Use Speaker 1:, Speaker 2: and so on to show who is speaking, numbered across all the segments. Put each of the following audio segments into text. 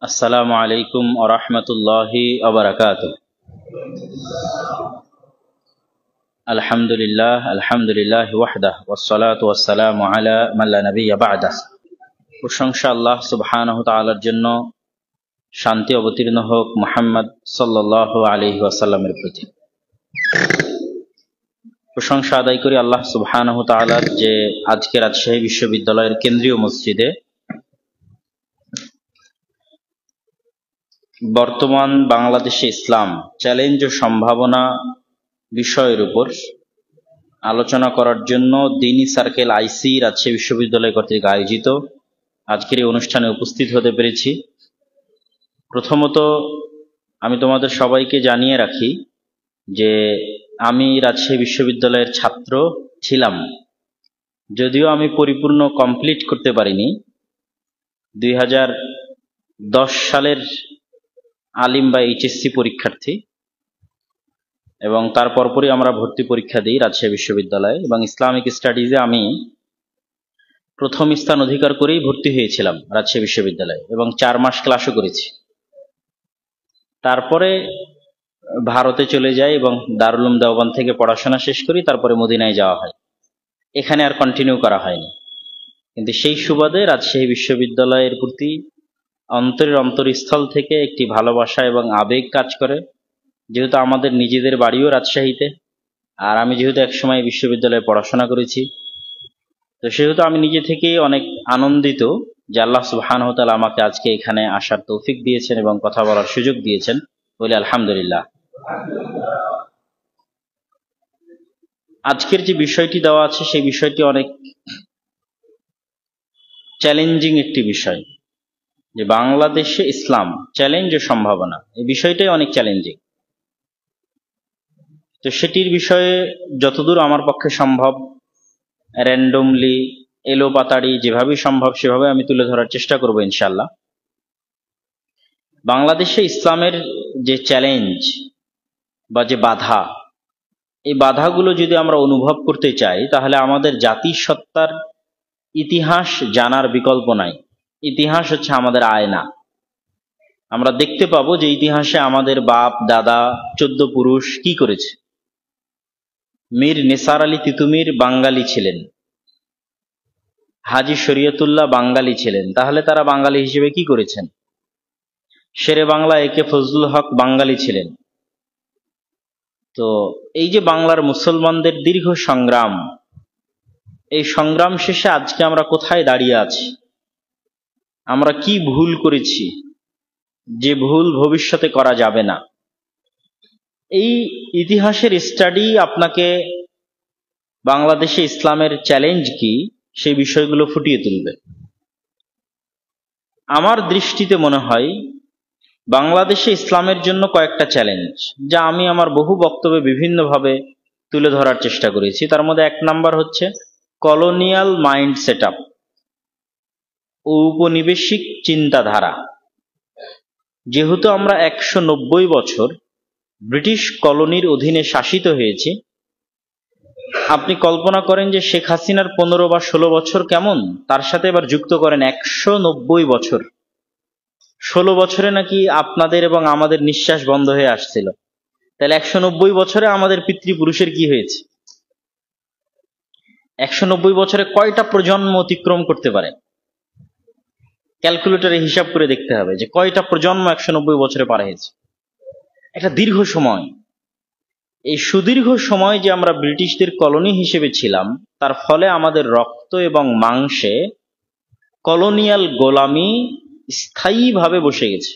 Speaker 1: আসসালামু আলাইকুম ওয়া রাহমাতুল্লাহি ওয়া বারাকাতুহু। আলহামদুলিল্লাহ ওয়াহদাহু ওয়াসসালাতু ওয়াসসালামু আলা মান লা নাবিয়্যা বা'দাহু। প্রশংসা আল্লাহ সুবহানাহু ওয়া তাআলার জন্য, শান্তি অবতীর্ণ হোক মুহাম্মদ সাল্লাল্লাহু আলাইহি ওয়াসাল্লামের প্রতি। প্রশংসা আদায় করি আল্লাহ সুবহানাহু ওয়া তাআলার যে আজকে রাজশাহী বিশ্ববিদ্যালয়ের কেন্দ্রীয় মসজিদে বর্তমান বাংলাদেশে ইসলাম চ্যালেঞ্জ ও সম্ভাবনা বিষয়ের উপর আলোচনা করার জন্য দ্বীনি সার্কেল আইসি রাজশাহী বিশ্ববিদ্যালয় কর্তৃক আয়োজিত আজকের এই অনুষ্ঠানে উপস্থিত হতে পেরেছি। প্রথমত আমি তোমাদের সবাইকে জানিয়ে রাখি যে আমি রাজশাহী বিশ্ববিদ্যালয়ের ছাত্র ছিলাম, যদিও আমি পরিপূর্ণ কমপ্লিট করতে পারিনি। 2010 সালের আলিম বা এইচএসসি পরীক্ষার্থী, এবং তার পরপরই আমরা ভর্তি পরীক্ষা দিই রাজশাহী বিশ্ববিদ্যালয়ে, এবং ইসলামিক স্টাডিজে আমি প্রথম স্থান অধিকার করেই ভর্তি হয়েছিলাম রাজশাহী বিশ্ববিদ্যালয়ে, এবং 4 মাস ক্লাসও করেছি। তারপরে ভারতে চলে যাই এবং দারুল উলুম দেওবন্দ থেকে পড়াশোনা শেষ করি, তারপরে মদিনায় যাওয়া হয়। এখানে আর কন্টিনিউ করা হয়নি, কিন্তু সেই সুবাদে রাজশাহী বিশ্ববিদ্যালয়ের প্রতি অন্তরের অন্তরস্থল থেকে একটি ভালোবাসা এবং আবেগ কাজ করে, যেহেতু আমাদের নিজেদের বাড়িও রাজশাহীতে, আর আমি যেহেতু একসময় বিশ্ববিদ্যালয়ে পড়াশোনা করেছি, তো সেহেতু আমি নিজে থেকেই অনেক আনন্দিত যে আল্লাহ সুবহানাহু ওয়া তাআলা আমাকে আজকে এখানে আসার তৌফিক দিয়েছেন এবং কথা বলার সুযোগ দিয়েছেন, বলে আলহামদুলিল্লাহ। আজকের যে বিষয়টি দেওয়া আছে সেই বিষয়টি অনেক চ্যালেঞ্জিং একটি বিষয়, যে বাংলাদেশে ইসলাম চ্যালেঞ্জ ও সম্ভাবনা, এই বিষয়টাই অনেক চ্যালেঞ্জিং। তো সেটির বিষয়ে যতদূর আমার পক্ষে সম্ভব র্যান্ডমলি এলোপাতাড়ি যেভাবে সম্ভব সেভাবে আমি তুলে ধরার চেষ্টা করব ইনশাআল্লাহ। বাংলাদেশে ইসলামের যে চ্যালেঞ্জ বা যে বাধা, এই বাধাগুলো যদি আমরা অনুভব করতে চাই তাহলে আমাদের জাতিসত্তার ইতিহাস জানার বিকল্প নাই। ইতিহাস হচ্ছে আমাদের আয়না। আমরা দেখতে পাবো যে ইতিহাসে আমাদের বাপ দাদা 14 পুরুষ কি করেছে। মীর নিসার আলী তিতুমির বাঙালি ছিলেন, হাজী শরীয়তুল্লাহ বাঙালি ছিলেন, তাহলে তারা বাঙালি হিসেবে কি করেছেন? শেরে বাংলা একে ফজলুল হক বাঙালি ছিলেন। তো এই যে বাংলার মুসলমানদের দীর্ঘ সংগ্রাম, এই সংগ্রাম শেষে আজকে আমরা কোথায় দাঁড়িয়ে আছি, আমরা কি ভুল করেছি যে ভুল ভবিষ্যতে করা যাবে না, এই ইতিহাসের স্টাডি আপনাকে বাংলাদেশে ইসলামের চ্যালেঞ্জ কি সেই বিষয়গুলো ফুটিয়ে তুলবে। আমার দৃষ্টিতে মনে হয় বাংলাদেশে ইসলামের জন্য কয়েকটা চ্যালেঞ্জ, যা আমি আমার বহু বক্তব্যে বিভিন্নভাবে তুলে ধরার চেষ্টা করেছি। তার মধ্যে 1 নাম্বার হচ্ছে কলোনিয়াল মাইন্ড সেটআপ, ঔপনিবেশিক চিন্তাধারা। যেহেতু আমরা 190 বছর ব্রিটিশ কলোনির অধীনে শাসিত হয়েছি, আপনি কল্পনা করেন যে শেখ হাসিনার 15 বা 16 বছর কেমন, তার সাথে এবার যুক্ত করেন 190 বছর। 16 বছরে নাকি আপনাদের এবং আমাদের নিঃশ্বাস বন্ধ হয়ে আসছিল, তাহলে 190 বছরে আমাদের পিতৃপুরুষের কি হয়েছে? 190 বছরে কয়টা প্রজন্ম অতিক্রম করতে পারে? ক্যালকুলেটরে হিসাব করে দেখতে হবে যে কয়টা প্রজন্ম 190 বছরে পার হয়েছে। একটা দীর্ঘ সময়। এই সুদীর্ঘ সময় যে আমরা ব্রিটিশদের কলোনি হিসেবে ছিলাম, তার ফলে আমাদের রক্ত এবং মাংসে কলোনিয়াল গোলামি স্থায়ীভাবে বসে গেছে,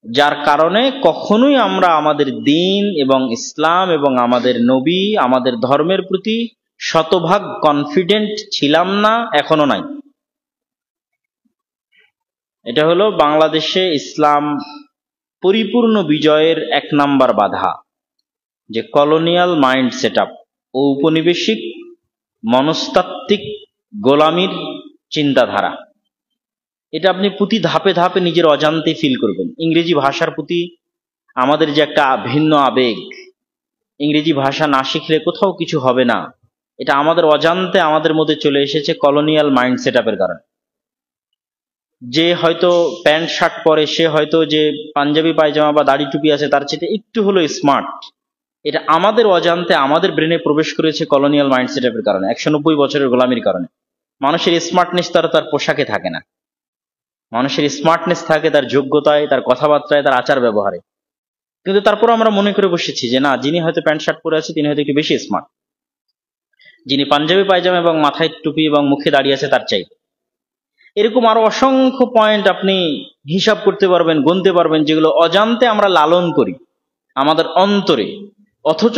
Speaker 1: যার কারণে কখনোই আমরা আমাদের দ্বীন এবং ইসলাম এবং আমাদের নবী, আমাদের ধর্মের প্রতি শতভাগ কনফিডেন্ট ছিলাম না, এখনো নাই। এটা হলো বাংলাদেশে ইসলাম পরিপূর্ণ বিজয়ের 1 নাম্বার বাধা, যে কলোনিয়াল মাইন্ড সেটআপ, ঔপনিবেশিক মনস্তাত্ত্বিক গোলামির চিন্তাধারা। এটা আপনি প্রতি ধাপে ধাপে নিজের অজান্তে ফিল করবেন। ইংরেজি ভাষার প্রতি আমাদের যে একটা ভিন্ন আবেগ, ইংরেজি ভাষা না শিখলে কোথাও কিছু হবে না, এটা আমাদের অজান্তে আমাদের মধ্যে চলে এসেছে কলোনিয়াল মাইন্ড সেটআপের কারণে। যে হয়তো প্যান্ট শার্ট পরে, সে হয়তো যে পাঞ্জাবি পায়জামা বা দাড়ি টুপি আছে তার চেয়ে একটু হলো স্মার্ট, এটা আমাদের অজান্তে আমাদের ব্রেনে প্রবেশ করেছে কলোনিয়াল মাইন্ডসেটের কারণে, 190 বছরের গোলামির কারণে। মানুষের স্মার্টনেস তার পোশাকে থাকে না, মানুষের স্মার্টনেস থাকে তার যোগ্যতায়, তার কথাবার্তায়, তার আচার ব্যবহারে। কিন্তু তারপর আমরা মনে করে বসেছি যে না, যিনি হয়তো প্যান্ট শার্ট পরে আছে তিনি হয়তো একটু বেশি স্মার্ট, যিনি পাঞ্জাবি পায়জামা এবং মাথায় টুপি এবং মুখে দাঁড়িয়ে আছে তার চাই। এরকম আরো অসংখ্য পয়েন্ট আপনি হিসাব করতে পারবেন, গুনতে পারবেন, যেগুলো অজান্তে আমরা লালন করি আমাদের অন্তরে, অথচ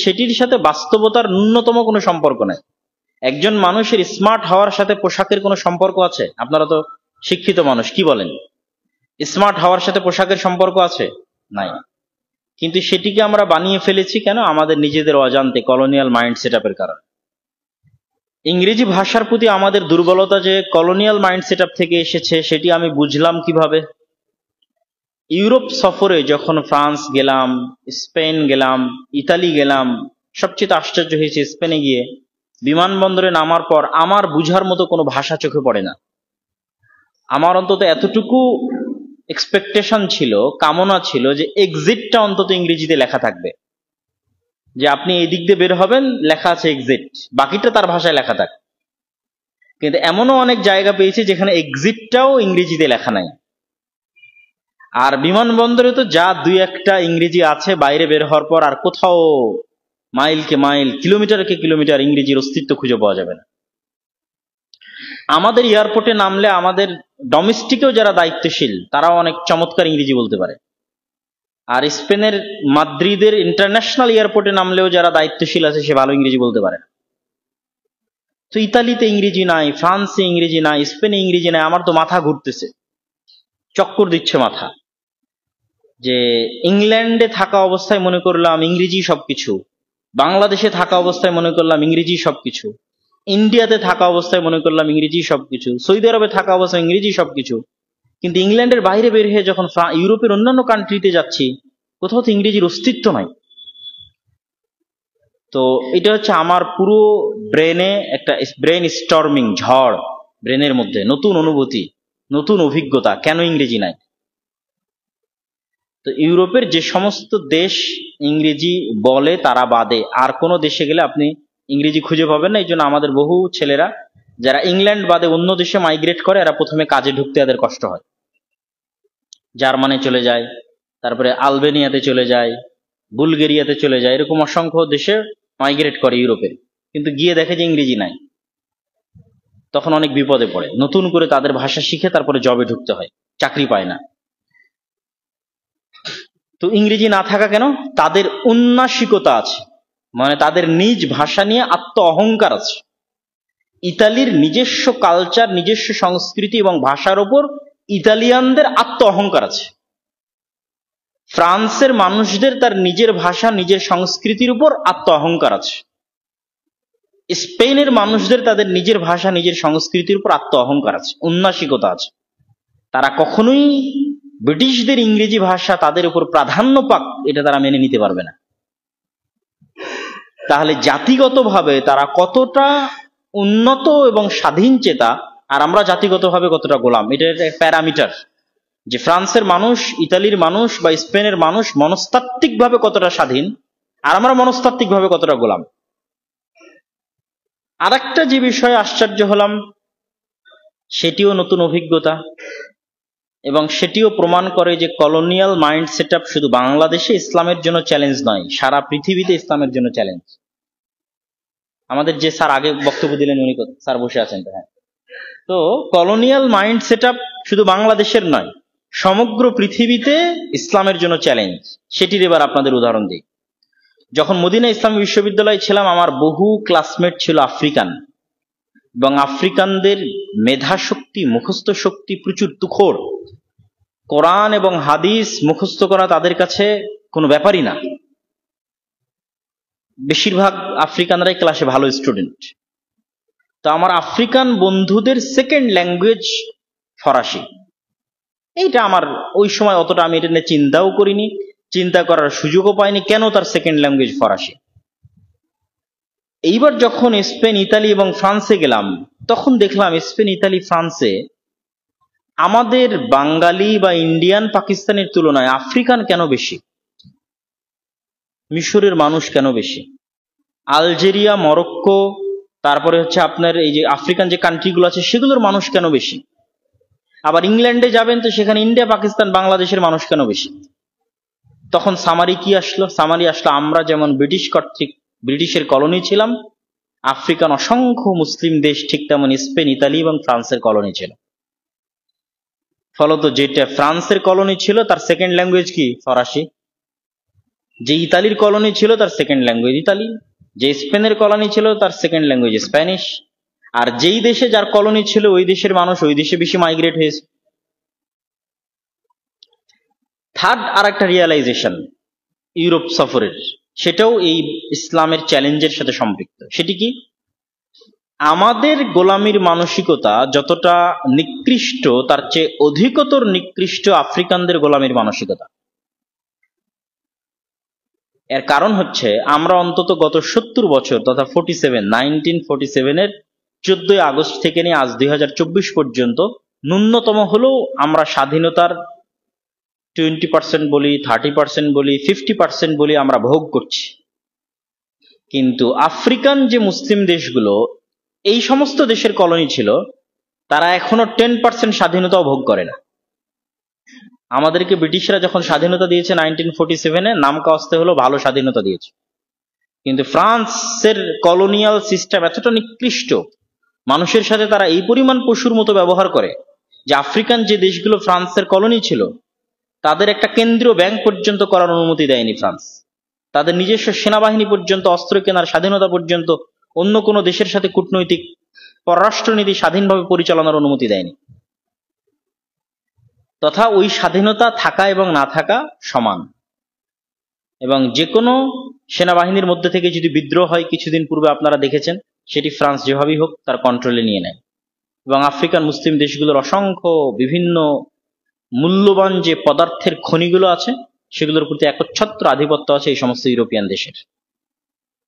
Speaker 1: সেটির সাথে বাস্তবতার ন্যূনতম কোনো সম্পর্ক নাই। একজন মানুষের স্মার্ট হওয়ার সাথে পোশাকের কোনো সম্পর্ক আছে? আপনারা তো শিক্ষিত মানুষ, কি বলেন? স্মার্ট হওয়ার সাথে পোশাকের সম্পর্ক আছে? নাই। কিন্তু সেটিকে আমরা বানিয়ে ফেলেছি কেন? আমাদের নিজেদের অজান্তে, কলোনিয়াল মাইন্ড সেটআপের কারণে। ইংরেজি ভাষার প্রতি আমাদের দুর্বলতা যে কলোনিয়াল মাইন্ড সেটআপ থেকে এসেছে, সেটি আমি বুঝলাম কিভাবে? ইউরোপ সফরে যখন ফ্রান্স গেলাম, স্পেন গেলাম, ইতালি গেলাম, সবচেয়ে আশ্চর্য হয়েছে স্পেনে গিয়ে বিমানবন্দরে নামার পর আমার বুঝার মতো কোনো ভাষা চোখে পড়ে না। আমার অন্তত এতটুকু এক্সপেকটেশন ছিল, কামনা ছিল যে এক্সিটটা অন্তত ইংরেজিতে লেখা থাকবে, যে আপনি এই দিক দিয়ে বের হবেন, লেখা আছে এক্সিট, বাকিটা তার ভাষায় লেখা থাক। কিন্তু এমনও অনেক জায়গা পেয়েছি যেখানে এক্সিটটাও ইংরেজিতে লেখা নাই। আর বিমানবন্দরে তো যা দুই একটা ইংরেজি আছে, বাইরে বের হওয়ার পর আর কোথাও মাইলকে মাইল, কিলোমিটারকে কিলোমিটার ইংরেজির অস্তিত্ব খুঁজে পাওয়া যাবে না। আমাদের এয়ারপোর্টে নামলে আমাদের ডোমেস্টিকেও যারা দায়িত্বশীল তারাও অনেক চমৎকার ইংরেজি বলতে পারে, আর স্পেনের মাদ্রিদের ইন্টারন্যাশনাল এয়ারপোর্টে নামলেও যারা দায়িত্বশীল আছে সে ভালো ইংরেজি বলতে পারে না। তো ইতালিতে ইংরেজি নাই, ফ্রান্সে ইংরেজি নাই, স্পেনে ইংরেজি নাই। আমার তো মাথা ঘুরতেছে, চক্কর দিচ্ছে মাথা, যে ইংল্যান্ডে থাকা অবস্থায় মনে করলাম ইংরেজি সবকিছু, বাংলাদেশে থাকা অবস্থায় মনে করলাম ইংরেজি সবকিছু, ইন্ডিয়াতে থাকা অবস্থায় মনে করলাম ইংরেজি সবকিছু, সৌদি আরবে থাকা অবস্থায় ইংরেজি সবকিছু। কিন্তু ইংল্যান্ডের বাইরে বের হয়ে যখন ইউরোপের অন্যান্য কান্ট্রিতে যাচ্ছি, কোথাও তো ইংরেজির অস্তিত্ব নাই। তো এটা হচ্ছে আমার পুরো ব্রেনে একটা ব্রেন স্টর্মিং ঝড়, ব্রেনের মধ্যে নতুন অনুভূতি, নতুন অভিজ্ঞতা, কেন ইংরেজি নাই। তো ইউরোপের যে সমস্ত দেশ ইংরেজি বলে তারা বাদে আর কোন দেশে গেলে আপনি ইংরেজি খুঁজে পাবেন না। এই জন্য আমাদের বহু ছেলেরা যারা ইংল্যান্ড বাদে অন্য দেশে মাইগ্রেট করে, এরা প্রথমে কাজে ঢুকতে এদের কষ্ট হয়, জার্মানি চলে যায়, তারপরে আলবেনিয়াতে চলে যায়, বুলগেরিয়াতে চলে যায়, এরকম অসংখ্য দেশে মাইগ্রেট করে ইউরোপের, কিন্তু গিয়ে দেখে যে ইংরেজি নাই, তখন অনেক বিপদে পড়ে। নতুন করে তাদের ভাষা শিখে তারপরে জবে ঢুকতে হয়, চাকরি পায় না। তো ইংরেজি না থাকা কেন? তাদের উন্নাসিকতা আছে, মানে তাদের নিজ ভাষা নিয়ে আত্ম অহংকার আছে। ইতালির নিজস্ব কালচার, নিজস্ব সংস্কৃতি এবং ভাষার ওপর ইতালিয়ানদের আত্ম অহংকার আছে। ফ্রান্সের মানুষদের তার নিজের ভাষা, নিজের সংস্কৃতির উপর আত্ম অহংকার আছে। স্পেনের মানুষদের তাদের নিজের ভাষা, নিজের সংস্কৃতির উপর আত্ম অহংকার আছে, উন্নাসিকতা আছে। তারা কখনোই ব্রিটিশদের ইংরেজি ভাষা তাদের উপর প্রাধান্য পাক, এটা তারা মেনে নিতে পারবে না। তাহলে জাতিগতভাবে তারা কতটা উন্নত এবং স্বাধীন চেতা, আর আমরা জাতিগতভাবে কতটা গোলাম, এটা একটা প্যারামিটার, যে ফ্রান্সের মানুষ, ইতালির মানুষ বা স্পেনের মানুষ মনস্তাত্ত্বিকভাবে কতটা স্বাধীন, আর আমরা মনস্তাত্ত্বিকভাবে কতটা গোলাম। আর একটা যে বিষয়ে আশ্চর্য হলাম, সেটিও নতুন অভিজ্ঞতা, এবং সেটিও প্রমাণ করে যে কলোনিয়াল মাইন্ড সেটআপ শুধু বাংলাদেশে ইসলামের জন্য চ্যালেঞ্জ নয়, সারা পৃথিবীতে ইসলামের জন্য চ্যালেঞ্জ। আমাদের যে স্যার আগে বক্তব্য দিলেন, উনি স্যার বসে আছেন, হ্যাঁ। তো কলোনিয়াল মাইন্ড সেটআপ শুধু বাংলাদেশের নয়, সমগ্র পৃথিবীতে ইসলামের জন্য চ্যালেঞ্জ। সেটির এবার আপনাদের উদাহরণ দিই। যখন মদিনা ইসলামী বিশ্ববিদ্যালয়ে ছিলাম, আমার বহু ক্লাসমেট ছিল আফ্রিকান, এবং আফ্রিকানদের মেধা শক্তি, মুখস্থ শক্তি প্রচুর তুখোড়। কোরআন এবং হাদিস মুখস্থ করা তাদের কাছে কোনো ব্যাপারই না। বেশিরভাগ আফ্রিকানরাই ক্লাসে ভালো স্টুডেন্ট। তো আমার আফ্রিকান বন্ধুদের সেকেন্ড ল্যাঙ্গুয়েজ ফরাসি। এইটা আমার ওই সময় অতটা আমি এটা নিয়ে চিন্তাও করিনি, চিন্তা করার সুযোগও পাইনি কেন তার সেকেন্ড ল্যাঙ্গুয়েজ ফরাসি। এইবার যখন স্পেন, ইতালি এবং ফ্রান্সে গেলাম, তখন দেখলাম স্পেন, ইতালি, ফ্রান্সে আমাদের বাঙালি বা ইন্ডিয়ান পাকিস্তানের তুলনায় আফ্রিকান কেন বেশি, মিশরের মানুষ কেন বেশি, আলজেরিয়া, মরক্কো, তারপরে হচ্ছে আপনার এই যে আফ্রিকান যে কান্ট্রিগুলো আছে সেগুলোর মানুষ কেন বেশি? আবার ইংল্যান্ডে যাবেন তো সেখানে ইন্ডিয়া, পাকিস্তান, বাংলাদেশের মানুষ কেন বেশি? তখন সামারি কি আসলো? সামারি আসলো আমরা যেমন ব্রিটিশের কলোনি ছিলাম, আফ্রিকান অসংখ্য মুসলিম দেশ ঠিক তেমন স্পেন, ইতালি এবং ফ্রান্সের কলোনি ছিল। ফলত যেটা ফ্রান্সের কলোনি ছিল তার সেকেন্ড ল্যাঙ্গুয়েজ কি? ফরাসি। যে ইতালির কলোনি ছিল তার সেকেন্ড ল্যাঙ্গুয়েজ ইতালি, যে স্পেনের কলোনি ছিল তার সেকেন্ড ল্যাঙ্গুয়েজ স্প্যানিশ। আর যেই দেশে যার কলোনি ছিল ওই দেশের মানুষ ওই দেশে বেশি মাইগ্রেট হয়েছে। থার্ড আর একটা রিয়ালাইজেশন ইউরোপ সফরের, সেটাও এই ইসলামের চ্যালেঞ্জের সাথে সম্পৃক্ত। সেটি কি? আমাদের গোলামির মানসিকতা যতটা নিকৃষ্ট তার চেয়ে অধিকতর নিকৃষ্ট আফ্রিকানদের গোলামির মানসিকতা। এর কারণ হচ্ছে আমরা অন্তত গত 70 বছর তথা 1947 14 আগস্ট থেকে নিয়ে আজ 2024 পর্যন্ত ন্যূনতম হলেও আমরা স্বাধীনতার 20% বলি, 30% বলি, 50% বলি আমরা ভোগ করছি। কিন্তু আফ্রিকান যে মুসলিম দেশগুলো এই সমস্ত দেশের কলোনি ছিল তারা এখনো 10% স্বাধীনতাও ভোগ করে না। আমাদেরকে ব্রিটিশরা যখন স্বাধীনতা দিয়েছে 1947 নাম কাওয়াস্তে হলো ভালো স্বাধীনতা দিয়েছে, কিন্তু ফ্রান্সের কলোনিয়াল সিস্টেম এতটা নিকৃষ্ট, মানুষের সাথে তারা এই পরিমাণ পশুর মতো ব্যবহার করে যে আফ্রিকান যে দেশগুলো ফ্রান্সের কলোনি ছিল তাদের একটা কেন্দ্রীয় ব্যাংক পর্যন্ত করার অনুমতি দেয়নি ফ্রান্স। তাদের নিজস্ব সেনাবাহিনী পর্যন্ত, অস্ত্র কেনার স্বাধীনতা পর্যন্ত, অন্য কোনো দেশের সাথে কূটনৈতিক পররাষ্ট্রনীতি স্বাধীনভাবে পরিচালনার অনুমতি দেয়নি। তথা ওই স্বাধীনতা থাকা এবং না থাকা সমান। এবং যে কোনো সেনাবাহিনীর মধ্যে থেকে যদি বিদ্রোহ হয়, কিছুদিন পূর্বে আপনারা দেখেছেন, সেটি ফ্রান্স যেভাবেই হোক তার কন্ট্রোলে নিয়ে নেয়। এবং আফ্রিকান মুসলিম দেশগুলোর অসংখ্য বিভিন্ন মূল্যবান যে পদার্থের খনিগুলো আছে সেগুলোর প্রতি একচ্ছত্র আধিপত্য আছে এই সমস্ত ইউরোপিয়ান দেশের,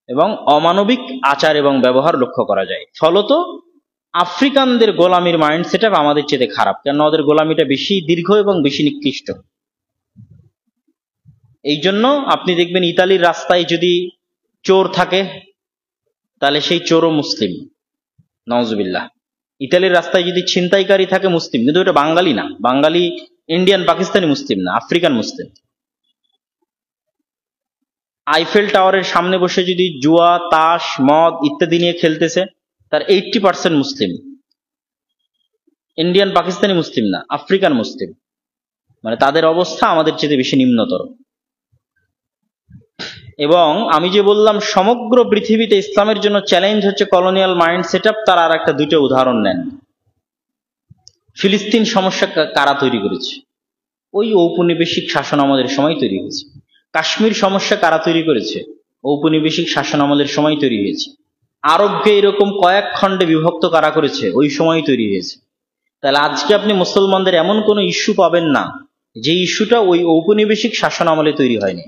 Speaker 1: এবং অমানবিক আচার এবং ব্যবহার লক্ষ্য করা যায়। ফলত আফ্রিকানদের গোলামির মাইন্ড সেট আপ আমাদের চেয়ে খারাপ, কেন ওদের গোলামিটা বেশি দীর্ঘ এবং বেশি নিকৃষ্ট। এই জন্য আপনি দেখবেন ইতালির রাস্তায় যদি চোর থাকে তাহলে সেই চোরও মুসলিম, নওয়াজুবিল্লাহ। ইতালির রাস্তায় যদি ছিনতাইকারী থাকে মুসলিম, কিন্তু এটা বাঙালি না, বাঙালি ইন্ডিয়ান পাকিস্তানি মুসলিম না, আফ্রিকান মুসলিম। আইফেল টাওয়ারের সামনে বসে যদি জুয়া, তাস, মদ ইত্যাদি নিয়ে খেলতেছে তার 80% মুসলিম, ইন্ডিয়ান পাকিস্তানি মুসলিম না, আফ্রিকান মুসলিম। মানে তাদের অবস্থা আমাদের চেয়ে বেশি নিম্নতর। এবং আমি যে বললাম সমগ্র পৃথিবীতে ইসলামের জন্য চ্যালেঞ্জ হচ্ছে কলোনিয়াল মাইন্ড সেট আপ, তার আর একটা দুটো উদাহরণ নেন। ফিলিস্তিন সমস্যা কারা তৈরি করেছে? ওই ঔপনিবেশিক শাসন আমলের সময় তৈরি হয়েছে। কাশ্মীর সমস্যা কারা তৈরি করেছে? ঔপনিবেশিক শাসন আমলের সময় তৈরি হয়েছে। আরবকে এরকম কয়েক খণ্ডে বিভক্ত কারা করেছে? ওই সময় তৈরি হয়েছে। তাহলে আজকে আপনি মুসলমানদের এমন কোনো ইস্যু পাবেন না যে ইস্যুটা ওই ঔপনিবেশিক শাসন আমলে তৈরি হয়নি।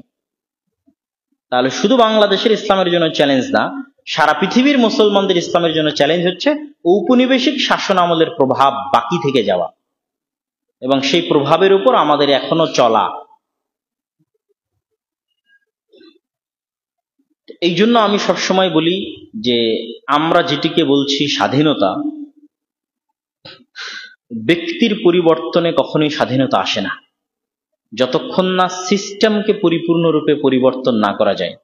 Speaker 1: তাহলে শুধু বাংলাদেশের ইসলামের জন্য চ্যালেঞ্জ না, সারা পৃথিবীর মুসলমানদের ইসলামের জন্য চ্যালেঞ্জ হচ্ছে ঔপনিবেশিক শাসন আমলের প্রভাব বাকি থেকে যাওয়া এবং সেই প্রভাবের উপর আমাদের এখনো চলা। এই জন্য আমি সবসময় বলি যে আমরা যেটিকে বলছি স্বাধীনতা, ব্যক্তির পরিবর্তনে কখনোই স্বাধীনতা আসে না যতক্ষণ না সিস্টেমকে পরিপূর্ণরূপে পরিবর্তন না করা যায়।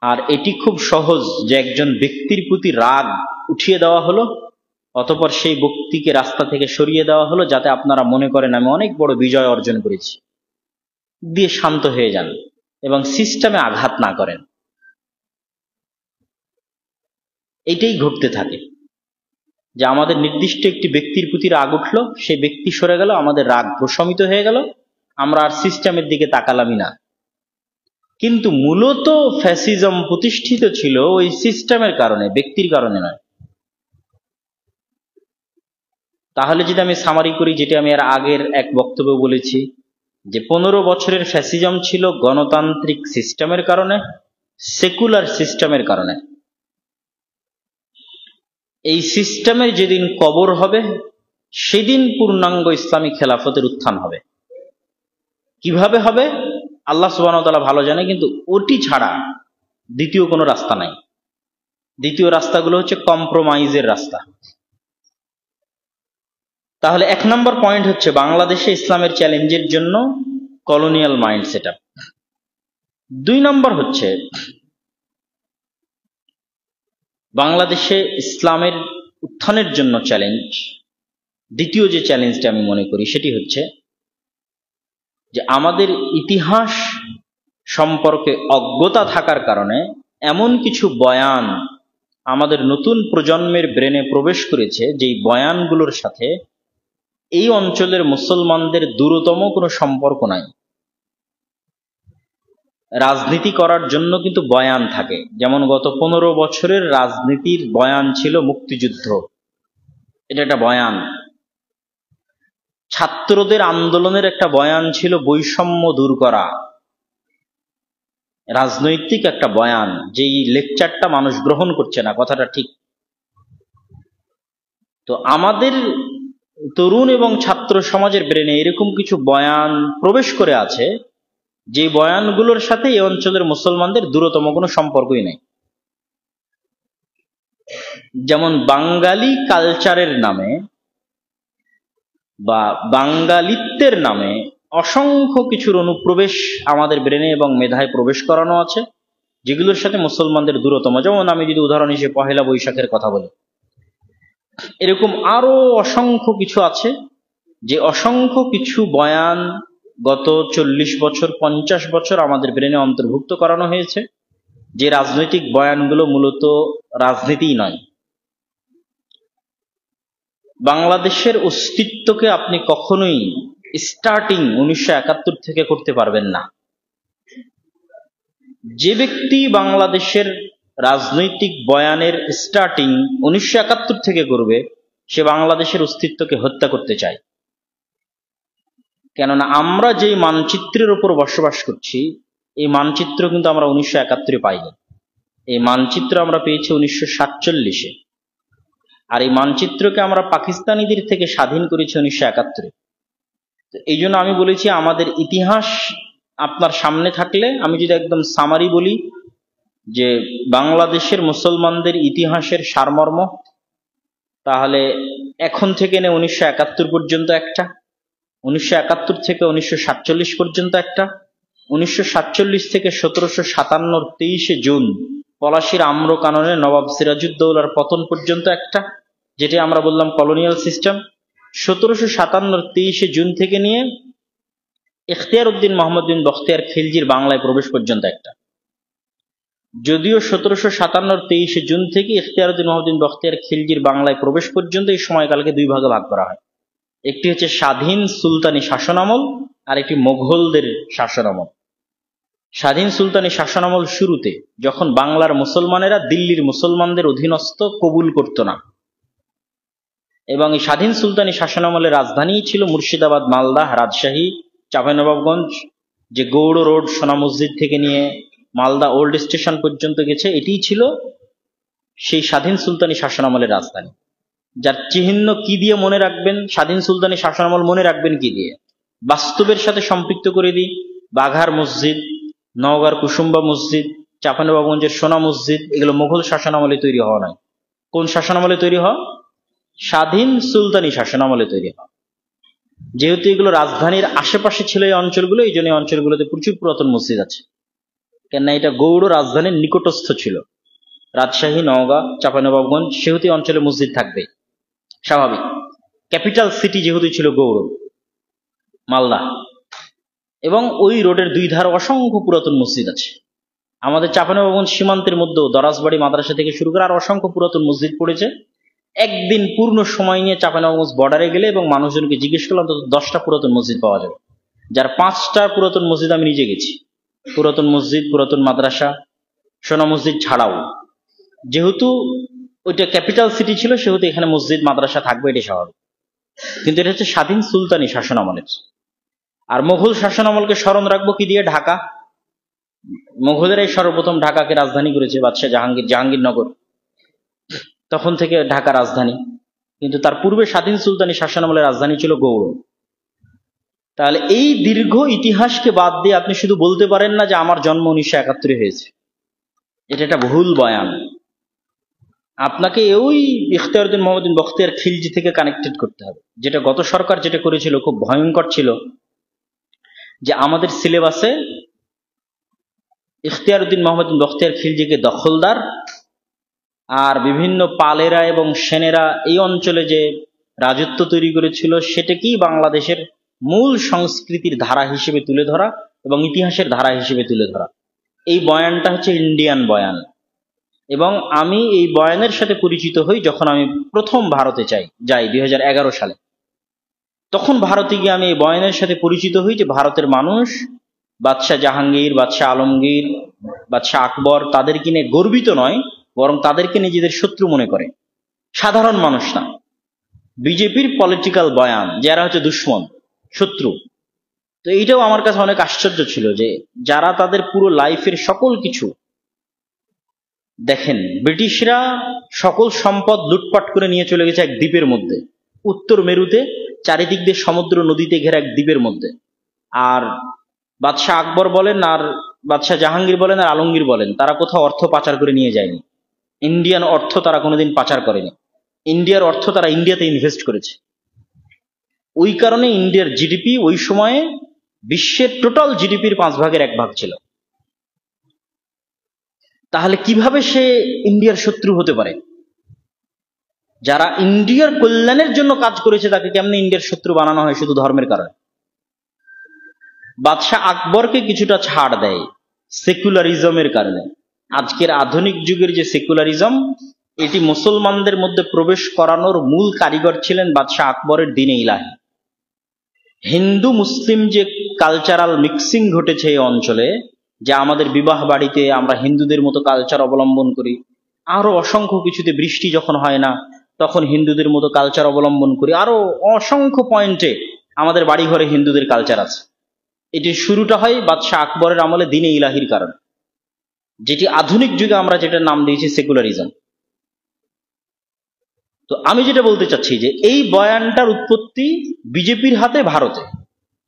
Speaker 1: আর এটি খুব সহজ যে একজন ব্যক্তির প্রতি রাগ উঠিয়ে দেওয়া হলো, অতঃপর সেই ব্যক্তিকে রাস্তা থেকে সরিয়ে দেওয়া হলো যাতে আপনারা মনে করেন আমি অনেক বড় বিজয় অর্জন করেছি, দিয়ে শান্ত হয়ে যান এবং সিস্টেমে আঘাত না করেন। এইটাই ঘটতে থাকে যে আমাদের নির্দিষ্ট একটি ব্যক্তির প্রতি রাগ উঠলো, সেই ব্যক্তি সরে গেল, আমাদের রাগ প্রশমিত হয়ে গেল, আমরা আর সিস্টেমের দিকে তাকালামই না। কিন্তু মূলত ফ্যাসিজম প্রতিষ্ঠিত ছিল ওই সিস্টেমের কারণে, ব্যক্তির কারণে নয়। তাহলে যদি আমি সামারি করি, যেটি আমি এর আগের এক বক্তব্যে বলেছি, যে 15 বছরের ফ্যাসিজম ছিল গণতান্ত্রিক সিস্টেমের কারণে, সেকুলার সিস্টেমের কারণে। এই সিস্টেমের যেদিন কবর হবে সেদিন পূর্ণাঙ্গ ইসলামী খেলাফতের উত্থান হবে। কিভাবে হবে আল্লাহ সুবহানাহু ওয়া তাআলা ভালো জানে, কিন্তু ওটি ছাড়া দ্বিতীয় কোনো রাস্তা নাই। দ্বিতীয় রাস্তাগুলো হচ্ছে কম্প্রোমাইজের রাস্তা। তাহলে 1 নম্বর পয়েন্ট হচ্ছে বাংলাদেশে ইসলামের চ্যালেঞ্জের জন্য কলোনিয়াল মাইন্ড সেটআপ। 2 নম্বর হচ্ছে বাংলাদেশে ইসলামের উত্থানের জন্য চ্যালেঞ্জ। দ্বিতীয় যে চ্যালেঞ্জটা আমি মনে করি সেটি হচ্ছে যে আমাদের ইতিহাস সম্পর্কে অজ্ঞতা থাকার কারণে এমন কিছু বয়ান আমাদের নতুন প্রজন্মের ব্রেনে প্রবেশ করেছে যেই বয়ানগুলোর সাথে এই অঞ্চলের মুসলমানদের দূরতম কোনো সম্পর্ক নাই। রাজনীতি করার জন্য কিন্তু বয়ান থাকে, যেমন গত 15 বছরের রাজনীতির বয়ান ছিল মুক্তিযুদ্ধ, এটা একটা বয়ান। ছাত্রদের আন্দোলনের একটা বয়ান ছিল বৈষম্য দূর করা, রাজনৈতিক একটা বয়ান, যেই লেকচারটা মানুষ গ্রহণ করছে না, কথাটা ঠিক। তো আমাদের তরুণ এবং ছাত্র সমাজের ব্রেনে এরকম কিছু বয়ান প্রবেশ করে আছে যে বয়ানগুলোর সাথে এই অঞ্চলের মুসলমানদের দূরতম কোনো সম্পর্কই নেই। যেমন বাঙালি কালচারের নামে বা বাঙালিত্বের নামে অসংখ্য কিছুর অনুপ্রবেশ আমাদের ব্রেনে এবং মেধায় প্রবেশ করানো আছে, যেগুলোর সাথে মুসলমানদের দূরতম। যেমন আমি যদি উদাহরণ হিসেবে পহেলা বৈশাখের কথা বলি, এরকম আরো অসংখ্য কিছু আছে, যে অসংখ্য কিছু বয়ান গত 40 বছর 50 বছর আমাদের ব্রেনে অন্তর্ভুক্ত করানো হয়েছে, যে রাজনৈতিক বয়ানগুলো মূলত রাজনীতিই নয়। বাংলাদেশের অস্তিত্বকে আপনি কখনোই স্টার্টিং 1971 থেকে করতে পারবেন না। যে ব্যক্তি বাংলাদেশের রাজনৈতিক বয়ানের স্টার্টিং 1971 থেকে করবে, সে বাংলাদেশের অস্তিত্বকে হত্যা করতে চায়। কেননা আমরা যেই মানচিত্রের উপর বসবাস করছি, এই মানচিত্র কিন্তু আমরা 1971 পাইনি। এই মানচিত্র আমরা পেয়েছি 1947-এ, আর এই মানচিত্রকে আমরা পাকিস্তানিদের থেকে স্বাধীন করেছি 1971-এ। এই জন্য আমি বলেছি আমাদের ইতিহাস আপনার সামনে থাকলে, আমি যদি একদম সামারি বলি যে বাংলাদেশের মুসলমানদের ইতিহাসের সারমর্ম, তাহলে এখন থেকে 1971 পর্যন্ত একটা, 1971 থেকে 1947 পর্যন্ত একটা, 1947 থেকে 1757 23শে জুন পলাশীর আম্র কাননে নবাব সিরাজউদ্দৌলার পতন পর্যন্ত একটা, যেটা আমরা বললাম কলোনিয়াল সিস্টেম। 1757 23শে জুন থেকে নিয়ে ইখতিয়ার উদ্দিন মোহাম্মদ বিন বখতিয়ার খিলজির বাংলায় প্রবেশ পর্যন্ত একটা। যদিও 1757 23শে জুন থেকে ইখতিয়ার উদ্দিন মোহাম্মদ বিন বখতিয়ার খিলজির বাংলায় প্রবেশ পর্যন্ত এই সময়কালকে 2 ভাগে ভাগ করা হয়। একটি হচ্ছে স্বাধীন সুলতানি শাসনামল, আর একটি মোগলদের শাসনামল। স্বাধীন সুলতানি শাসনামল শুরুতে যখন বাংলার মুসলমানেরা দিল্লির মুসলমানদের অধীনস্থ কবুল করত না, এবং এই স্বাধীন সুলতানি শাসনামলের রাজধানী ছিল মুর্শিদাবাদ, মালদা, রাজশাহী, চাঁপাইনবাবগঞ্জ, যে গৌড় রোড সোনা মসজিদ থেকে নিয়ে মালদা ওল্ড স্টেশন পর্যন্ত গেছে, এটিই ছিল সেই স্বাধীন সুলতানি শাসনামলের রাজধানী। যার চিহ্ন কি দিয়ে মনে রাখবেন স্বাধীন সুলতানি শাসনামল, মনে রাখবেন কি দিয়ে? বাস্তবের সাথে সম্পৃক্ত করে দিই। বাঘার মসজিদ, নওগাঁর কুসুম্বা মসজিদ, চাঁপাইনবাবগঞ্জের সোনা মসজিদ, এগুলো মুঘল শাসনামলে তৈরি হওয়া নয়। কোন শাসনামলে তৈরি হওয়া? স্বাধীন সুলতানি শাসনামলে তৈরি হওয়া। যেহেতু এগুলো রাজধানীর আশেপাশে ছিল এই অঞ্চলগুলো, এই জন্য এই অঞ্চলগুলোতে প্রচুর পুরাতন মসজিদ আছে, কেননা এটা গৌড় রাজধানীর নিকটস্থ ছিল। রাজশাহী, নওগাঁ, চাঁপাইনবাবগঞ্জ, সেহেতু অঞ্চলে মসজিদ থাকবে, স্বাভাবিক। ক্যাপিটাল সিটি যেহেতু ছিল গৌড়, মালদা, এবং ওই রোডের 2 ধারে অসংখ্য পুরাতন মসজিদ আছে। আমাদের চাঁপাইনবাবগঞ্জ সীমান্তের মধ্যেও দরাজবাড়ি মাদ্রাসা থেকে শুরু করে আর অসংখ্য পুরাতন মসজিদ পড়েছে। একদিন পূর্ণ সময় নিয়ে চাঁপাইনবাবগঞ্জ বর্ডারে গেলে এবং মানুষজনকে জিজ্ঞেস করলাম, অন্তত 10টা পুরাতন মসজিদ পাওয়া যাবে, যার 5টা পুরাতন মসজিদ আমি নিজে গেছি। পুরাতন মসজিদ, পুরাতন মাদ্রাসা, সোনা মসজিদ ছাড়াও, যেহেতু ওইটা ক্যাপিটাল সিটি ছিল সেহেতু এখানে মসজিদ মাদ্রাসা থাকবে, এটি স্বাভাবিক। কিন্তু এটা হচ্ছে স্বাধীন সুলতানি শাসনামলের। আর মুঘল শাসনামলকে স্মরণ রাখবো কি দিয়ে? ঢাকা। মুঘলেরাই সর্বপ্রথম ঢাকাকে রাজধানী করেছে, বাদশাহ জাহাঙ্গীরনগর। তখন থেকে ঢাকা রাজধানী, কিন্তু তার পূর্বে স্বাধীন সুলতানি শাসনামলের রাজধানী ছিল গৌড়। তাহলে এই দীর্ঘ ইতিহাসকে বাদ দিয়ে আপনি শুধু বলতে পারেন না যে আমার জন্ম 1971 হয়েছে, এটা একটা ভুল বয়ান। আপনাকে ওই ইখতিয়ারউদ্দিন মোহাম্মদ বিন বখতিয়ার খিলজি থেকে কানেক্টেড করতে হবে। যেটা গত সরকার যেটা করেছিল খুব ভয়ঙ্কর ছিল, যে আমাদের সিলেবাসে ইখতিয়ারউদ্দিন মোহাম্মদ বিন বখতিয়ার খিলজিকে দখলদার আর বিভিন্ন পালেরা এবং সেনেরা এই অঞ্চলে যে রাজত্ব তৈরি করেছিল সেটাকেই বাংলাদেশের মূল সংস্কৃতির ধারা হিসেবে তুলে ধরা এবং ইতিহাসের ধারা হিসেবে তুলে ধরা। এই বয়ানটা হচ্ছে ইন্ডিয়ান বয়ান। এবং আমি এই বয়ানের সাথে পরিচিত হই যখন আমি প্রথম ভারতে যাই 2011 সালে। তখন ভারতে গিয়ে আমি এই বয়ানের সাথে পরিচিত হই যে ভারতের মানুষ বাদশাহ জাহাঙ্গীর, বাদশাহ আলমগীর, বাদশাহ আকবর তাদেরকে নিয়ে গর্বিত নয়, বরং তাদেরকে নিজেদের শত্রু মনে করে। সাধারণ মানুষ না, বিজেপির পলিটিক্যাল বয়ান, যারা হচ্ছে দুশ্মন, শত্রু। তো এইটাও আমার কাছে অনেক আশ্চর্য ছিল যে যারা তাদের পুরো লাইফের সকল কিছু, দেখেন ব্রিটিশরা সকল সম্পদ লুটপাট করে নিয়ে চলে গেছে এক দ্বীপের মধ্যে, উত্তর মেরুতে, চারিদিক দিয়ে সমুদ্র নদীতে ঘেরা এক দ্বীপের মধ্যে। আর বাদশাহ আকবর বলেন আর বাদশাহ জাহাঙ্গীর বলেন আর আলমগীর বলেন, তারা কোথাও অর্থ পাচার করে নিয়ে যায়নি। ইন্ডিয়ান অর্থ তারা কোনোদিন পাচার করেনি। ইন্ডিয়ার অর্থ তারা ইন্ডিয়াতে ইনভেস্ট করেছে। ওই কারণে ইন্ডিয়ার জিডিপি ওই সময়ে বিশ্বের টোটাল জিডিপির 1/5 ছিল। তাহলে কিভাবে সে ইন্ডিয়ার শত্রু হতে পারে? যারা ইন্ডিয়ার কল্যাণের জন্য কাজ করেছে তাকে কেমনে ইন্ডিয়ার শত্রু বানানো হয় শুধু ধর্মের কারণে? বাদশাহ আকবরকে কিছুটা ছাড় দেয় সেকুলারিজমের কারণে। আজকের আধুনিক যুগের যে সেকুলারিজম, এটি মুসলমানদের মধ্যে প্রবেশ করানোর মূল কারিগর ছিলেন বাদশাহ আকবরের দ্বীনে ইলাহি। হিন্দু মুসলিম যে কালচারাল মিক্সিং ঘটেছে এই অঞ্চলে, যে আমাদের বিবাহ বাড়িতে আমরা হিন্দুদের মতো কালচার অবলম্বন করি, আরো অসংখ্য কিছুতে বৃষ্টি যখন হয় না তখন হিন্দুদের মতো কালচার অবলম্বন করি, আরো অসংখ্য পয়েন্টে আমাদের বাড়ি ঘরে হিন্দুদের কালচার আছে। এটির শুরুটা হয় বাদশাহ আকবরের আমলে দ্বীনে ইলাহির কারণে, যেটি আধুনিক যুগে আমরা যেটা নাম দিয়েছি সেকুলারিজম। তো আমি যেটা বলতে চাচ্ছি যে এই বয়ানটার উৎপত্তি বিজেপির হাতে ভারতে,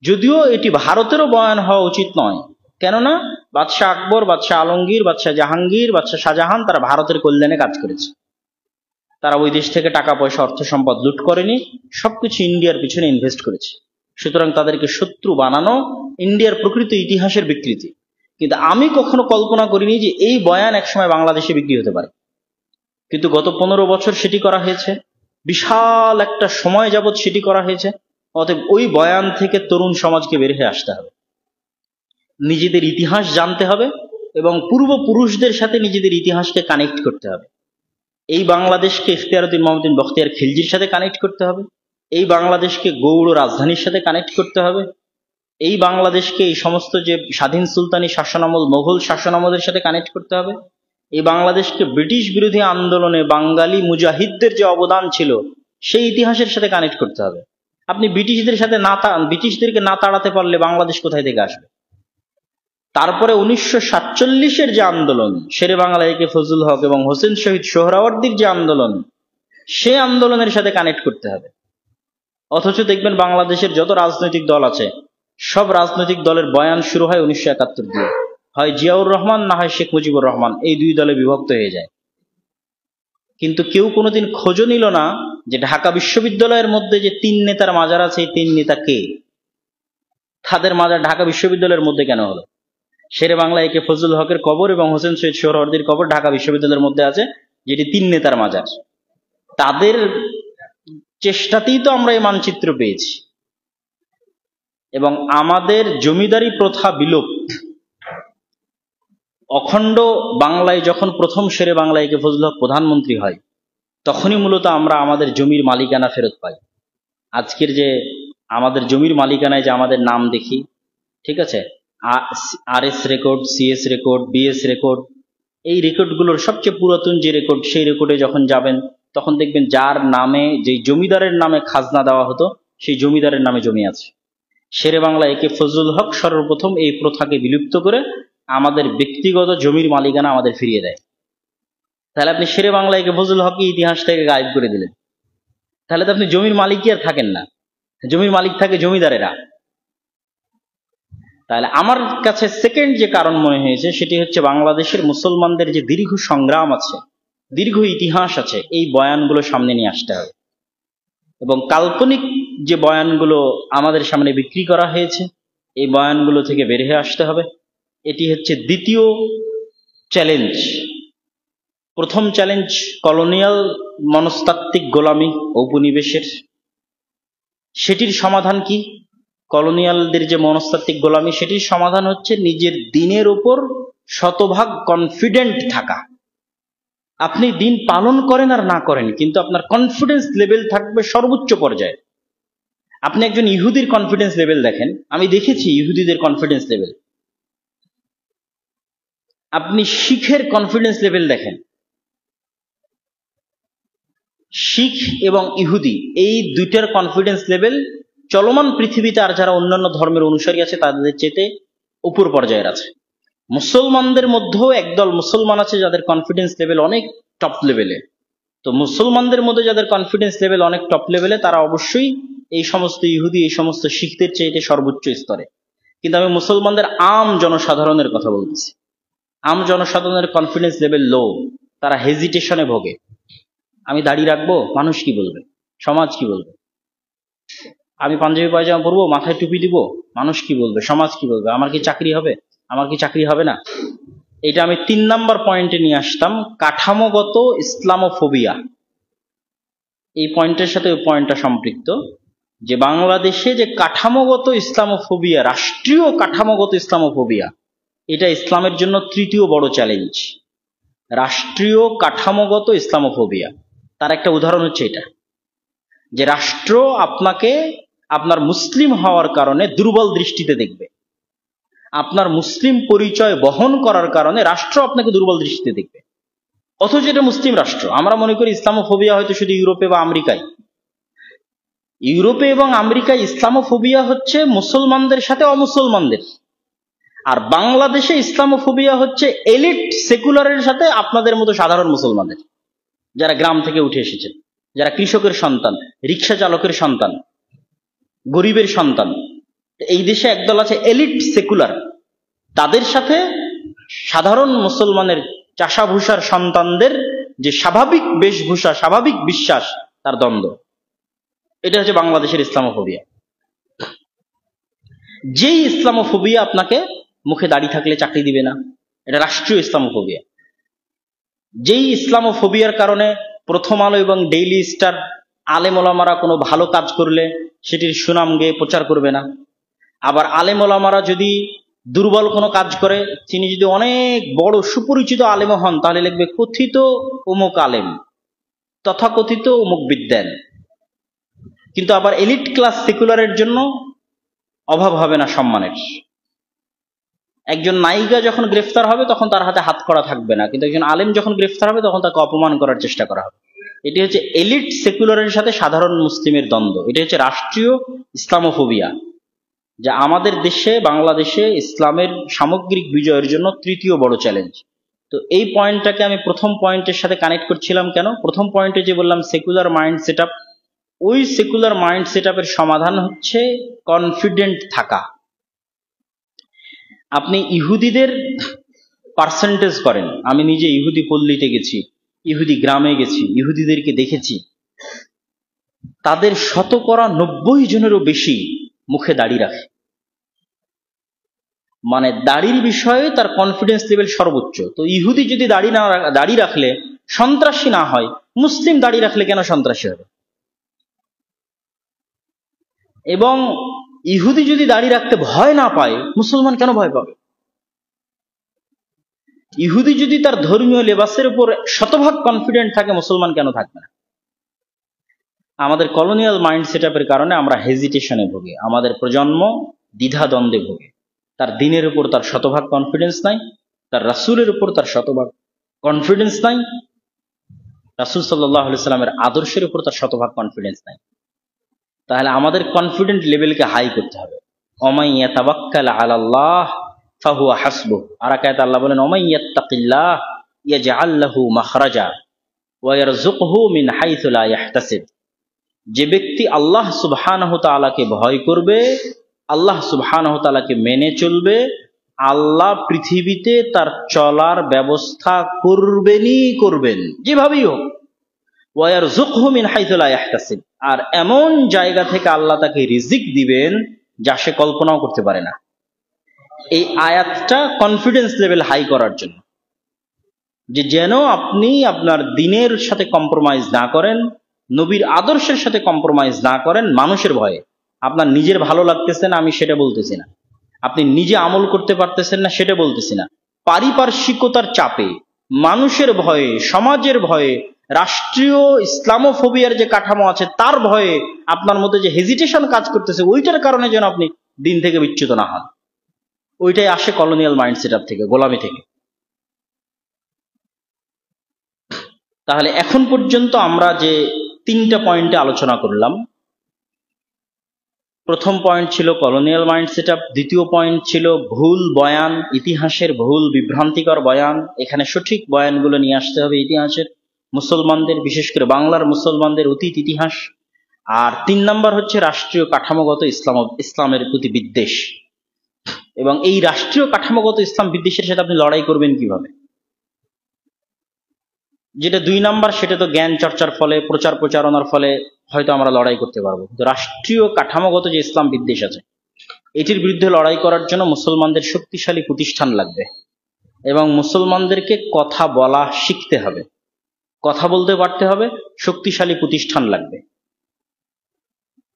Speaker 1: যদিও এটি ভারতেরও বয়ান হওয়া উচিত নয়। কেননা বাদশাহ আকবর, বাদশাহ আলমগীর, বাদশাহ জাহাঙ্গীর, বাদশাহ শাহজাহান তারা ভারতের কল্যাণে কাজ করেছে। তারা ওই দেশ থেকে টাকা পয়সা অর্থ সম্পদ লুট করেনি, সবকিছু ইন্ডিয়ার পিছনে ইনভেস্ট করেছে। সুতরাং তাদেরকে শত্রু বানানো ইন্ডিয়ার প্রকৃত ইতিহাসের বিকৃতি। কিন্তু আমি কখনো কল্পনা করিনি যে এই বয়ান একসময় বাংলাদেশে বিক্রি হতে পারে। কিন্তু গত 15 বছর সেটি করা হয়েছে, বিশাল একটা সময় যাবৎ সেটি করা হয়েছে। অতএব ওই বয়ান থেকে তরুণ সমাজকে বের হয়ে আসতে হবে, নিজেদের ইতিহাস জানতে হবে এবং পূর্বপুরুষদের সাথে নিজেদের ইতিহাসকে কানেক্ট করতে হবে। এই বাংলাদেশকে ইখতিয়ারউদ্দিন মোহাম্মদ বিন বখতিয়ার খিলজির সাথে কানেক্ট করতে হবে, এই বাংলাদেশকে গৌড় রাজধানীর সাথে কানেক্ট করতে হবে, এই বাংলাদেশকে এই সমস্ত যে স্বাধীন সুলতানি শাসনামল, মোগল শাসনামলের সাথে কানেক্ট করতে হবে, এই বাংলাদেশকে ব্রিটিশ বিরোধী আন্দোলনে বাঙালি মুজাহিদদের যে অবদান ছিল সেই ইতিহাসের সাথে কানেক্ট করতে হবে। আপনি ব্রিটিশদেরকে না তাড়াতে পারলে বাংলাদেশ কোথায় থেকে আসবে? তারপরে 1947-এর যে আন্দোলন, শেরে বাংলা একে ফজলুল হক এবং হোসেন শহীদ সোহরাওয়ার্দীর যে আন্দোলন, সে আন্দোলনের সাথে কানেক্ট করতে হবে। অথচ দেখবেন বাংলাদেশের যত রাজনৈতিক দল আছে সব রাজনৈতিক দলের বয়ান শুরু হয় 1971 দিয়ে, হয় জিয়াউর রহমান না হয় শেখ মুজিবুর রহমান, এই দুই দলে বিভক্ত হয়ে যায়। কিন্তু কেউ কোনোদিন খোঁজও নিল না যে ঢাকা বিশ্ববিদ্যালয়ের মধ্যে যে 3 নেতার মাজার আছে, এই 3 নেতা কে, তাদের মাজার ঢাকা বিশ্ববিদ্যালয়ের মধ্যে কেন হলো? শেরে বাংলা একে ফজলুল হকের কবর এবং হোসেন শহীদ সোহরাওয়ার্দীর কবর ঢাকা বিশ্ববিদ্যালয়ের মধ্যে আছে, যেটি 3 নেতার মাজার। তাদের চেষ্টাতেই তো আমরা এই মানচিত্র পেয়েছি। এবং আমাদের জমিদারি প্রথা বিলুপ্ত, অখণ্ড বাংলায় যখন প্রথম শেরে বাংলা একে ফজলুল হক প্রধানমন্ত্রী হয়, তখনই মূলত আমরা আমাদের জমির মালিকানা ফেরত পাই। আজকের যে আমাদের জমির মালিকানায় যে আমাদের নাম দেখি, ঠিক আছে, RS record, CS record, BS record, এই রেকর্ডগুলোর সবচেয়ে পুরাতন যে রেকর্ড, সেই রেকর্ডে যখন যাবেন তখন দেখবেন যার নামে, যে জমিদারের নামে খাজনা দেওয়া হতো, সেই জমিদারের নামে জমি আছে। শেরে বাংলা একে ফজলুল হক সর্বপ্রথম এই প্রথাকে বিলুপ্ত করে আমাদের ব্যক্তিগত জমির মালিকানা আমাদের ফিরিয়ে দেয়। তাহলে আপনি শেরে বাংলাকে ফজলুল হককে ইতিহাস থেকে গায়েব করে দিলেন, তাহলে তো আপনি জমির মালিকই আর থাকেন না, জমির মালিক থাকে জমিদারেরা। তাহলে আমার কাছে সেকেন্ড যে কারণ মনে হয়েছে সেটি হচ্ছে বাংলাদেশের মুসলমানদের যে দীর্ঘ সংগ্রাম আছে, দীর্ঘ ইতিহাস আছে, এই বয়ানগুলো সামনে নিয়ে আসতে হবে। এবং কাল্পনিক যে বয়ানগুলো আমাদের সামনে বিক্রি করা হয়েছে, এই বয়ানগুলো থেকে বের হয়ে আসতে হবে। এটি হচ্ছে দ্বিতীয় চ্যালেঞ্জ। প্রথম চ্যালেঞ্জ কলোনিয়াল মনস্তাত্ত্বিক গোলামি ঔপনিবেশের, সেটির সমাধান কি? কলোনিয়ালদের যে মনস্তাত্ত্বিক গোলামি, সেটির সমাধান হচ্ছে নিজের দিনের উপর শতভাগ কনফিডেন্ট থাকা। আপনি দিন পালন করেন আর না করেন, কিন্তু আপনার কনফিডেন্স লেভেল থাকবে সর্বোচ্চ পর্যায়ে। আপনি একজন ইহুদির কনফিডেন্স লেভেল দেখেন, আমি দেখেছি ইহুদিদের কনফিডেন্স লেভেল। আপনি শিখের কনফিডেন্স লেভেল দেখেন, শিখ এবং ইহুদি এই দুইটার কনফিডেন্স লেভেল চলমান পৃথিবীতে আর যারা অন্যান্য ধর্মের অনুসারী আছে তাদের চেয়ে উপর পর্যায়ের আছে। মুসলমানদের মধ্যেও একদল মুসলমান আছে যাদের কনফিডেন্স লেভেল অনেক টপ লেভেলে। তো মুসলমানদের মধ্যে যাদের কনফিডেন্স লেভেল অনেক টপ লেভেলে, তারা অবশ্যই এই সমস্ত ইহুদি, এই সমস্ত শিখদের চেয়ে সর্বোচ্চ স্তরে। কিন্তু আমি মুসলমানদের আম জনসাধারণের কথা বলতেছি। আম জনসাধারণের কনফিডেন্স লেভেল লো, তারা হেজিটেশনে ভোগে। আমি দাড়ি রাখবো, মানুষ কি বলবে, সমাজ কি বলবে? আমি পাঞ্জাবি পায়জামা পরবো, মাথায় টুপি দিব, মানুষ কি বলবে, সমাজ কি বলবে? আমার কি চাকরি হবে, আমার কি চাকরি হবে না? এটা আমি 3 নাম্বার পয়েন্টে নিয়ে আসতাম, কাঠামোগত ইসলামোফোবিয়া। এই পয়েন্টের সাথে ওই পয়েন্টটা সম্পৃক্ত, যে বাংলাদেশে যে কাঠামোগত ইসলামোফোবিয়া, রাষ্ট্রীয় কাঠামোগত ইসলামোফোবিয়া, এটা ইসলামের জন্য তৃতীয় বড় চ্যালেঞ্জ। রাষ্ট্রীয় কাঠামোগত ইসলামোফোবিয়া, তার একটা উদাহরণ হচ্ছে এটা, যে রাষ্ট্র আপনাকে আপনার মুসলিম হওয়ার কারণে দুর্বল দৃষ্টিতে দেখবে। আপনার মুসলিম পরিচয় বহন করার কারণে রাষ্ট্র আপনাকে দুর্বল দৃষ্টিতে দেখবে, অথচ এটা মুসলিম রাষ্ট্র। আমরা মনে করি ইসলামোফোবিয়া হয়তো শুধু ইউরোপে বা আমেরিকায়। ইউরোপে এবং আমেরিকায় ইসলামোফোবিয়া হচ্ছে মুসলমানদের সাথে অমুসলমানদের, আর বাংলাদেশে ইসলামোফোবিয়া হচ্ছে এলিট সেকুলারের সাথে আপনাদের মতো সাধারণ মুসলমানদের, যারা গ্রাম থেকে উঠে এসেছেন, যারা কৃষকের সন্তান, রিক্সা চালকের সন্তান, গরিবের সন্তান। এই দেশে একদল আছে এলিট সেকুলার, তাদের সাথে সাধারণ মুসলমানের চাষাভূষার সন্তানদের যে স্বাভাবিক বেশভূষা, স্বাভাবিক বিশ্বাস, তার দ্বন্দ্ব। এটা হচ্ছে বাংলাদেশের ইসলামোফোবিয়া। যেই ইসলামোফোবিয়া আপনাকে মুখে দাড়ি থাকলে চাকরি দিবে না, এটা রাষ্ট্রীয় ইসলামোফোবিয়া। যেই ইসলামোফোবিয়ার কারণে প্রথম আলো এবং ডেইলি স্টার আলেম ওলামারা কোনো ভালো কাজ করলে সেটির সুনাম গেয়ে প্রচার করবে না। আবার আলেম ওলামারা যদি দুর্বল কোনো কাজ করে, তিনি যদি অনেক বড় সুপরিচিত আলেম হন, তাহলে লিখবে কথিত অমুক আলেম, তথাকথিত অমুক বিদ্যান। কিন্তু আবার এলিট ক্লাস সেকুলারের জন্য অভাব হবে না সম্মানের। একজন নায়িকা যখন গ্রেফতার হবে তখন তার হাতে হাত করা থাকবে না, কিন্তু একজন আলেম যখন গ্রেফতার হবে তখন তাকে অপমান করার চেষ্টা করা হবে। এটি হচ্ছে এলিট সেকুলারের সাথে সাধারণ মুসলিমের দ্বন্দ্ব। এটি হচ্ছে রাষ্ট্রীয় ইসলামোফোবিয়া, যা আমাদের দেশে, বাংলাদেশে ইসলামের সামগ্রিক বিজয়ের জন্য তৃতীয় বড় চ্যালেঞ্জ। তো এই পয়েন্টটাকে আমি প্রথম পয়েন্টের সাথে কানেক্ট করছিলাম। কেন? প্রথম পয়েন্টে যে বললাম সেকুলার মাইন্ড সেটআপ, ওই সেকুলার মাইন্ড সেটআপের সমাধান হচ্ছে কনফিডেন্ট থাকা। আপনি ইহুদিদের পার্সেন্টেজ করেন, আমি নিজে ইহুদি পল্লীতে গেছি, ইহুদি গ্রামে গেছি, ইহুদিদেরকে দেখেছি, তাদের 90% জনেরও বেশি মুখে দাড়ি রাখে। মানে দাড়ির বিষয়ে তার কনফিডেন্স লেভেল সর্বোচ্চ। তো ইহুদি যদি দাড়ি রাখলে সন্ত্রাসী না হয়, মুসলিম দাড়ি রাখলে কেন সন্ত্রাসী হবে? এবং ইহুদি যদি দাড়ি রাখতে ভয় না পায়, মুসলমান কেন ভয় পাবে? ইহুদি যদি তার ধর্মীয় লেবাসের উপর শতভাগ কনফিডেন্ট থাকে, মুসলমান কেন থাকবে না? আমাদের কলোনিয়াল মাইন্ড সেটআপের কারণে আমরা হেজিটেশনে ভোগে, আমাদের প্রজন্ম দ্বিধা দ্বন্দ্বে ভোগে। তার দিনের উপর তার শতভাগ কনফিডেন্স নাই, তার রাসূলের উপর তার শতভাগ কনফিডেন্স নাই, রাসূল সাল্লাল্লাহু আলাইহি সাল্লামের আদর্শের উপর তার শতভাগ কনফিডেন্স নাই। তাহলে আমাদের কনফিডেন্ট লেভেলকে হাই করতে হবে। ওমাই ইয়াতাওয়াক্কাল আলাল্লাহ ফাহুয়া হাসবুহ। আর এক আয়াতে আল্লাহ বলেন ওমাই ইয়াত্তাকিল্লাহ ইয়াজআল লাহু মাখরাজা ওয়া ইয়ারযুকহু মিন হাইসু লা ইয়াহতাসিব। যে ব্যক্তি আল্লাহ সুবহানাহু ওয়া তাআলাকে ভয় করবে, আল্লাহ সুবহানাহু ওয়া তাআলাকে মেনে চলবে, আল্লাহ পৃথিবীতে তার চলার ব্যবস্থা করবেন যেভাবেই হোক। ওয়া ইয়ারযুকহু মিন হাইসু লা ইয়াহতাসিব, আর এমন জায়গা থেকে আল্লাহ তাকে রিজিক দিবেন যা সে কল্পনাও করতে পারে না। এই আয়াতটা কনফিডেন্স লেভেল হাই করার জন্য, যে যেন আপনি আপনার দিনের সাথে কম্প্রোমাইজ না করেন, নবীর আদর্শের সাথে কম্প্রোমাইজ না করেন মানুষের ভয়ে। আপনার নিজের ভালো লাগতেছে না আমি সেটা বলতেছি না, আপনি নিজে আমল করতে পারতেছেন না সেটা বলতেছি না, পারিপার্শ্বিকতার চাপে, মানুষের ভয়ে, সমাজের ভয়ে, রাষ্ট্রীয় ইসলামোফোবিয়ার যে কাঠামো আছে তার ভয়ে আপনার মধ্যে যে হেজিটেশন কাজ করতেছে, ওইটার কারণে যেন আপনি দিন থেকে বিচ্যুত না হন। ওইটাই আসে কলোনিয়াল মাইন্ড সেটআপ থেকে, গোলামি থেকে। তাহলে এখন পর্যন্ত আমরা যে 3টা পয়েন্টে আলোচনা করলাম, প্রথম পয়েন্ট ছিল কলোনিয়াল মাইন্ড সেটআপ, দ্বিতীয় পয়েন্ট ছিল ভুল বয়ান, ইতিহাসের ভুল বিভ্রান্তিকর বয়ান। এখানে সঠিক বয়ানগুলো নিয়ে আসতে হবে ইতিহাসের, মুসলমানদের, বিশেষ করে বাংলার মুসলমানদের অতীত ইতিহাস। আর 3 নাম্বার হচ্ছে রাষ্ট্রীয় কাঠামোগত ইসলামের প্রতি বিদ্বেষ, এবং এই রাষ্ট্রীয় কাঠামোগত ইসলাম বিদ্বেষের সাথে আপনি লড়াই করবেন কিভাবে। যেটা 2 নাম্বার সেটা তো জ্ঞান চর্চার ফলে, প্রচার প্রচারণার ফলে হয়তো আমরা লড়াই করতে পারবো, কিন্তু রাষ্ট্রীয় কাঠামোগত যে ইসলাম বিদ্বেষ আছে এটির বিরুদ্ধে লড়াই করার জন্য মুসলমানদের শক্তিশালী প্রতিষ্ঠান লাগবে, এবং মুসলমানদেরকে কথা বলা শিখতে হবে, কথা বলতে পারতে হবে, শক্তিশালী প্রতিষ্ঠান লাগবে।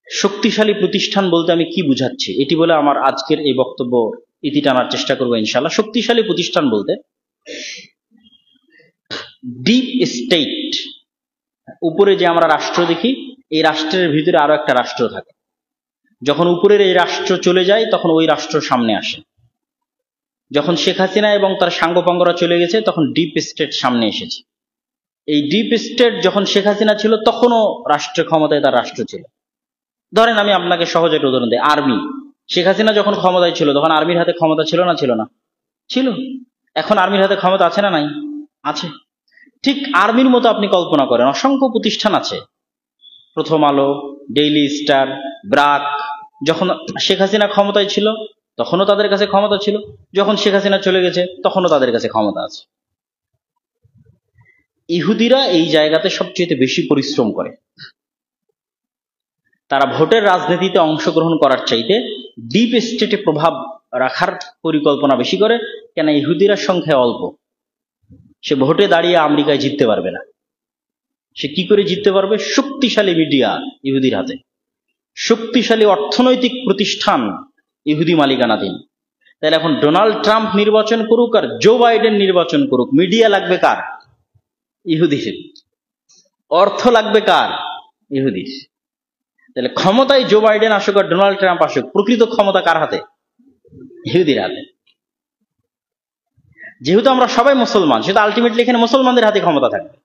Speaker 1: শক্তিশালী প্রতিষ্ঠান বলতে আমি কি বুঝাচ্ছি এটি বলে আমার আজকের এই বক্তব্য ইতি টানার চেষ্টা করবো ইনশাআল্লাহ। শক্তিশালী প্রতিষ্ঠান বলতে ডিপ স্টেট, উপরে যে আমরা রাষ্ট্র দেখি, এই রাষ্ট্রের ভিতরে আরো একটা রাষ্ট্র থাকে। যখন উপরের এই রাষ্ট্র চলে যায় তখন ওই রাষ্ট্র সামনে আসে। যখন শেখ হাসিনা এবং তার সাঙ্গপাঙ্গরা চলে গেছে তখন ডিপ স্টেট সামনে এসেছে। এই ডিপ স্টেট যখন শেখ হাসিনা ছিল তখনও রাষ্ট্রের ক্ষমতায় তার রাষ্ট্র ছিল। ধরেন আমি আপনাকে সহজে একটা উদাহরণ দিই, আর্মি। শেখ হাসিনা যখন ক্ষমতায় ছিল তখন আর্মির হাতে ক্ষমতা ছিল না? ছিল না? ছিল। এখন আর্মির হাতে ক্ষমতা আছে না নাই? আছে। ঠিক আর্মির মতো আপনি কল্পনা করেন অসংখ্য প্রতিষ্ঠান আছে, প্রথম আলো, ডেইলি স্টার, ব্রাক। যখন শেখ হাসিনা ক্ষমতায় ছিল তখনও তাদের কাছে ক্ষমতা ছিল, যখন শেখ হাসিনা চলে গেছে তখনও তাদের কাছে ক্ষমতা আছে। ইহুদিরা এই জায়গাতে সবচেয়ে বেশি পরিশ্রম করে। তারা ভোটের রাজনীতিতে অংশগ্রহণ করার চাইতে ডিপ স্টেটে প্রভাব রাখার পরিকল্পনা বেশি করে। কেন? ইহুদিরা সংখ্যায় অল্প, সে ভোটে দাঁড়িয়ে আমেরিকায় জিততে পারবে না। সে কি করে জিততে পারবে? শক্তিশালী মিডিয়া ইহুদির হাতে, শক্তিশালী অর্থনৈতিক প্রতিষ্ঠান ইহুদি মালিকানাধীন। তাহলে এখন ডোনাল্ড ট্রাম্প নির্বাচন করুক আর জো বাইডেন নির্বাচন করুক, মিডিয়া লাগবে কার? ইহুদির। অর্থ লাগবে কার? ইহুদির। তাহলে ক্ষমতায় জো বাইডেন আসুক আর ডোনাল্ড ট্রাম্প আসুক, প্রকৃত ক্ষমতা কার হাতে? ইহুদির হাতে। যেহেতু আমরা সবাই মুসলমান, সেটা আলটিমেটলি এখানে মুসলমানদের হাতে ক্ষমতা থাকবে,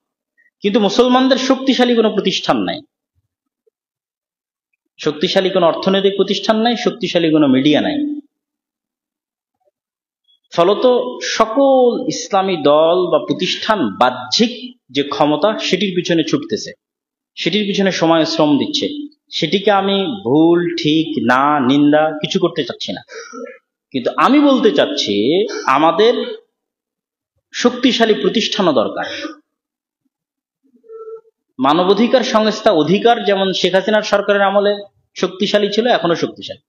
Speaker 1: কিন্তু মুসলমানদের শক্তিশালী কোনো প্রতিষ্ঠান নাই, শক্তিশালী কোনো অর্থনৈতিক প্রতিষ্ঠান নাই, শক্তিশালী কোনো মিডিয়া নাই। ফলত সকল ইসলামী দল বা প্রতিষ্ঠান বাহ্যিক যে ক্ষমতা সেটির পিছনে ছুটতেছে, সেটির পিছনে সময় শ্রম দিচ্ছে। সেটিকে আমি ভুল, ঠিক, না, নিন্দা কিছু করতে চাচ্ছি না, কিন্তু আমি বলতে চাচ্ছি আমাদের শক্তিশালী প্রতিষ্ঠানও দরকার। মানবাধিকার সংস্থা অধিকার যেমন শেখ হাসিনার সরকারের আমলে শক্তিশালী ছিল, এখনো শক্তিশালী।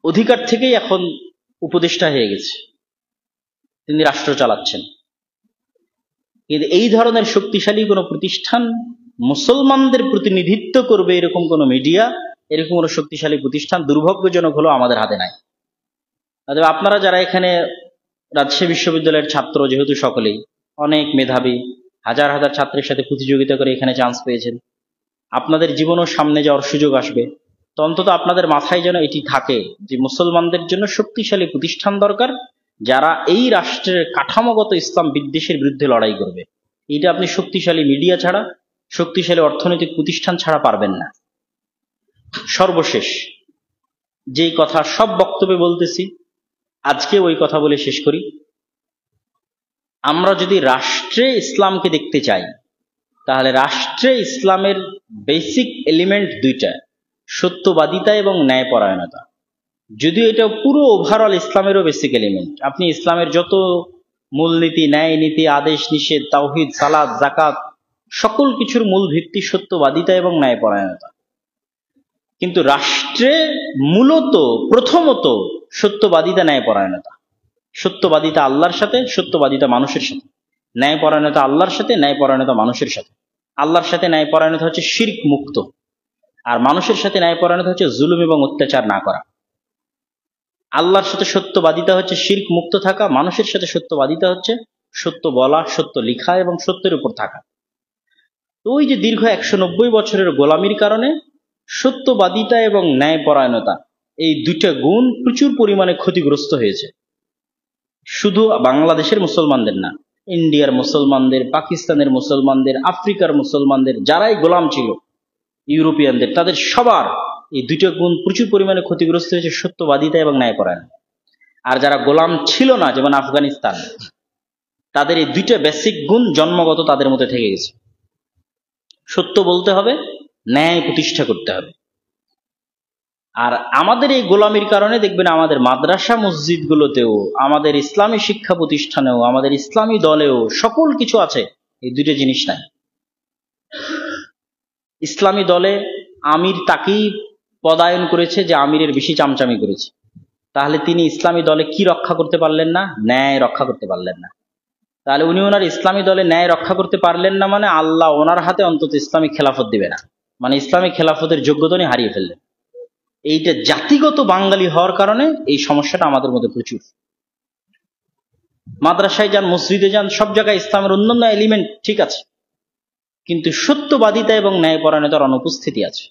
Speaker 1: অধিকার থেকেই এখন উপদেষ্টা হয়ে গেছে, তিনি রাষ্ট্র চালাচ্ছেন। কিন্তু এই ধরনের শক্তিশালী কোনো প্রতিষ্ঠান, মুসলমানদের প্রতিনিধিত্ব করবে এরকম কোনো মিডিয়া, এরকম কোনো শক্তিশালী প্রতিষ্ঠান দুর্ভাগ্যজনক হলো আমাদের হাতে নাই। আপনারা যারা এখানে রাজশাহী বিশ্ববিদ্যালয়ের ছাত্র, যেহেতু সকলেই অনেক মেধাবী, হাজার হাজার ছাত্রের সাথে প্রতিযোগিতা করে এখানে চান্স পেয়েছেন, আপনাদের জীবনও সামনে যাওয়ার সুযোগ আসবে। তো অন্তত আপনাদের মাথায় যেন এটি থাকে যে মুসলমানদের জন্য শক্তিশালী প্রতিষ্ঠান দরকার, যারা এই রাষ্ট্রের কাঠামোগত ইসলাম বিদ্বেষের বিরুদ্ধে লড়াই করবে। এটা আপনি শক্তিশালী মিডিয়া ছাড়া, শক্তিশালী অর্থনৈতিক প্রতিষ্ঠান ছাড়া পারবেন না। সর্বশেষ যেই কথা সব বক্তব্যে বলতেছি, আজকে ওই কথা বলে শেষ করি। আমরা যদি রাষ্ট্রে ইসলামকে দেখতে চাই, তাহলে রাষ্ট্রে ইসলামের বেসিক এলিমেন্ট দুইটা, সত্যবাদিতা এবং ন্যায়পরায়ণতা। যদিও এটা পুরো ওভারঅল ইসলামেরও বেসিক এলিমেন্ট। আপনি ইসলামের যত মূলনীতি, ন্যায় নীতি, আদেশ নিষেধ, তাওহীদ, সালাত, যাকাত, সকল কিছুর মূল ভিত্তি সত্যবাদিতা এবং ন্যায়পরায়ণতা। কিন্তু রাষ্ট্রে মূলত প্রথমত সত্যবাদিতা, ন্যায়পরায়ণতা। সত্যবাদিতা আল্লাহর সাথে, সত্যবাদিতা মানুষের সাথে। ন্যায়পরায়ণতা আল্লাহর সাথে, ন্যায়পরায়ণতা মানুষের সাথে। আল্লাহর সাথে ন্যায়পরায়ণতা হচ্ছে শিরক মুক্ত, আর মানুষের সাথে ন্যায়পরায়ণতা হচ্ছে জুলুম এবং অত্যাচার না করা। আল্লাহর সাথে সত্যবাদিতা হচ্ছে শিরক মুক্ত থাকা, মানুষের সাথে সত্যবাদিতা হচ্ছে সত্য বলা, সত্য লিখা এবং সত্যের উপর থাকা। তো ওই যে দীর্ঘ 190 বছরের গোলামির কারণে সত্যবাদিতা এবং ন্যায়পরায়ণতা, এই দুইটা গুণ প্রচুর পরিমাণে ক্ষতিগ্রস্ত হয়েছে। শুধু বাংলাদেশের মুসলমানদের না, ইন্ডিয়ার মুসলমানদের, পাকিস্তানের মুসলমানদের, আফ্রিকার মুসলমানদের, যারাই গোলাম ছিল, ইউরোপিয়ানদের, তাদের সবার এই দুইটা গুণ প্রচুর পরিমাণে ক্ষতিগ্রস্ত হয়েছে, সত্যবাদিতা এবং ন্যায়পরায়ণতা। আর যারা গোলাম ছিল না, যেমন আফগানিস্তান, তাদের এই দুইটা বেসিক গুণ জন্মগত তাদের মধ্যে থেকে গেছে। সত্য বলতে হবে, ন্যায় প্রতিষ্ঠা করতে হবে। আর আমাদের এই গোলামির কারণে দেখবেন আমাদের মাদ্রাসা মসজিদগুলোতেও, আমাদের ইসলামী শিক্ষা প্রতিষ্ঠানেও, আমাদের ইসলামী দলেও সকল কিছু আছে, এই দুইটা জিনিস নাই। ইসলামী দলে আমির তাকেই পদায়ন করেছে যে আমিরের বেশি চামচামি করেছে, তাহলে তিনি ইসলামী দলে কি রক্ষা করতে পারলেন না? ন্যায় রক্ষা করতে পারলেন না। তাহলে উনি ওনার ইসলামী দলে ন্যায় রক্ষা করতে পারলেন না, মানে আল্লাহ ওনার হাতে অন্তত ইসলামী খেলাফত দিবে না, মানে ইসলামী খেলাফতের যোগ্যতা উনি হারিয়ে ফেললেন। এইটা জাতিগত বাঙালি হওয়ার কারণে এই সমস্যাটা আমাদের মধ্যে প্রচুর। মাদ্রাসায় যান, মসজিদে যান, সব জায়গায় ইসলামের অন্যান্য এলিমেন্ট ঠিক আছে, কিন্তু সত্যবাদিতা এবং ন্যায়পরায়ণতার অনুপস্থিতি আছে।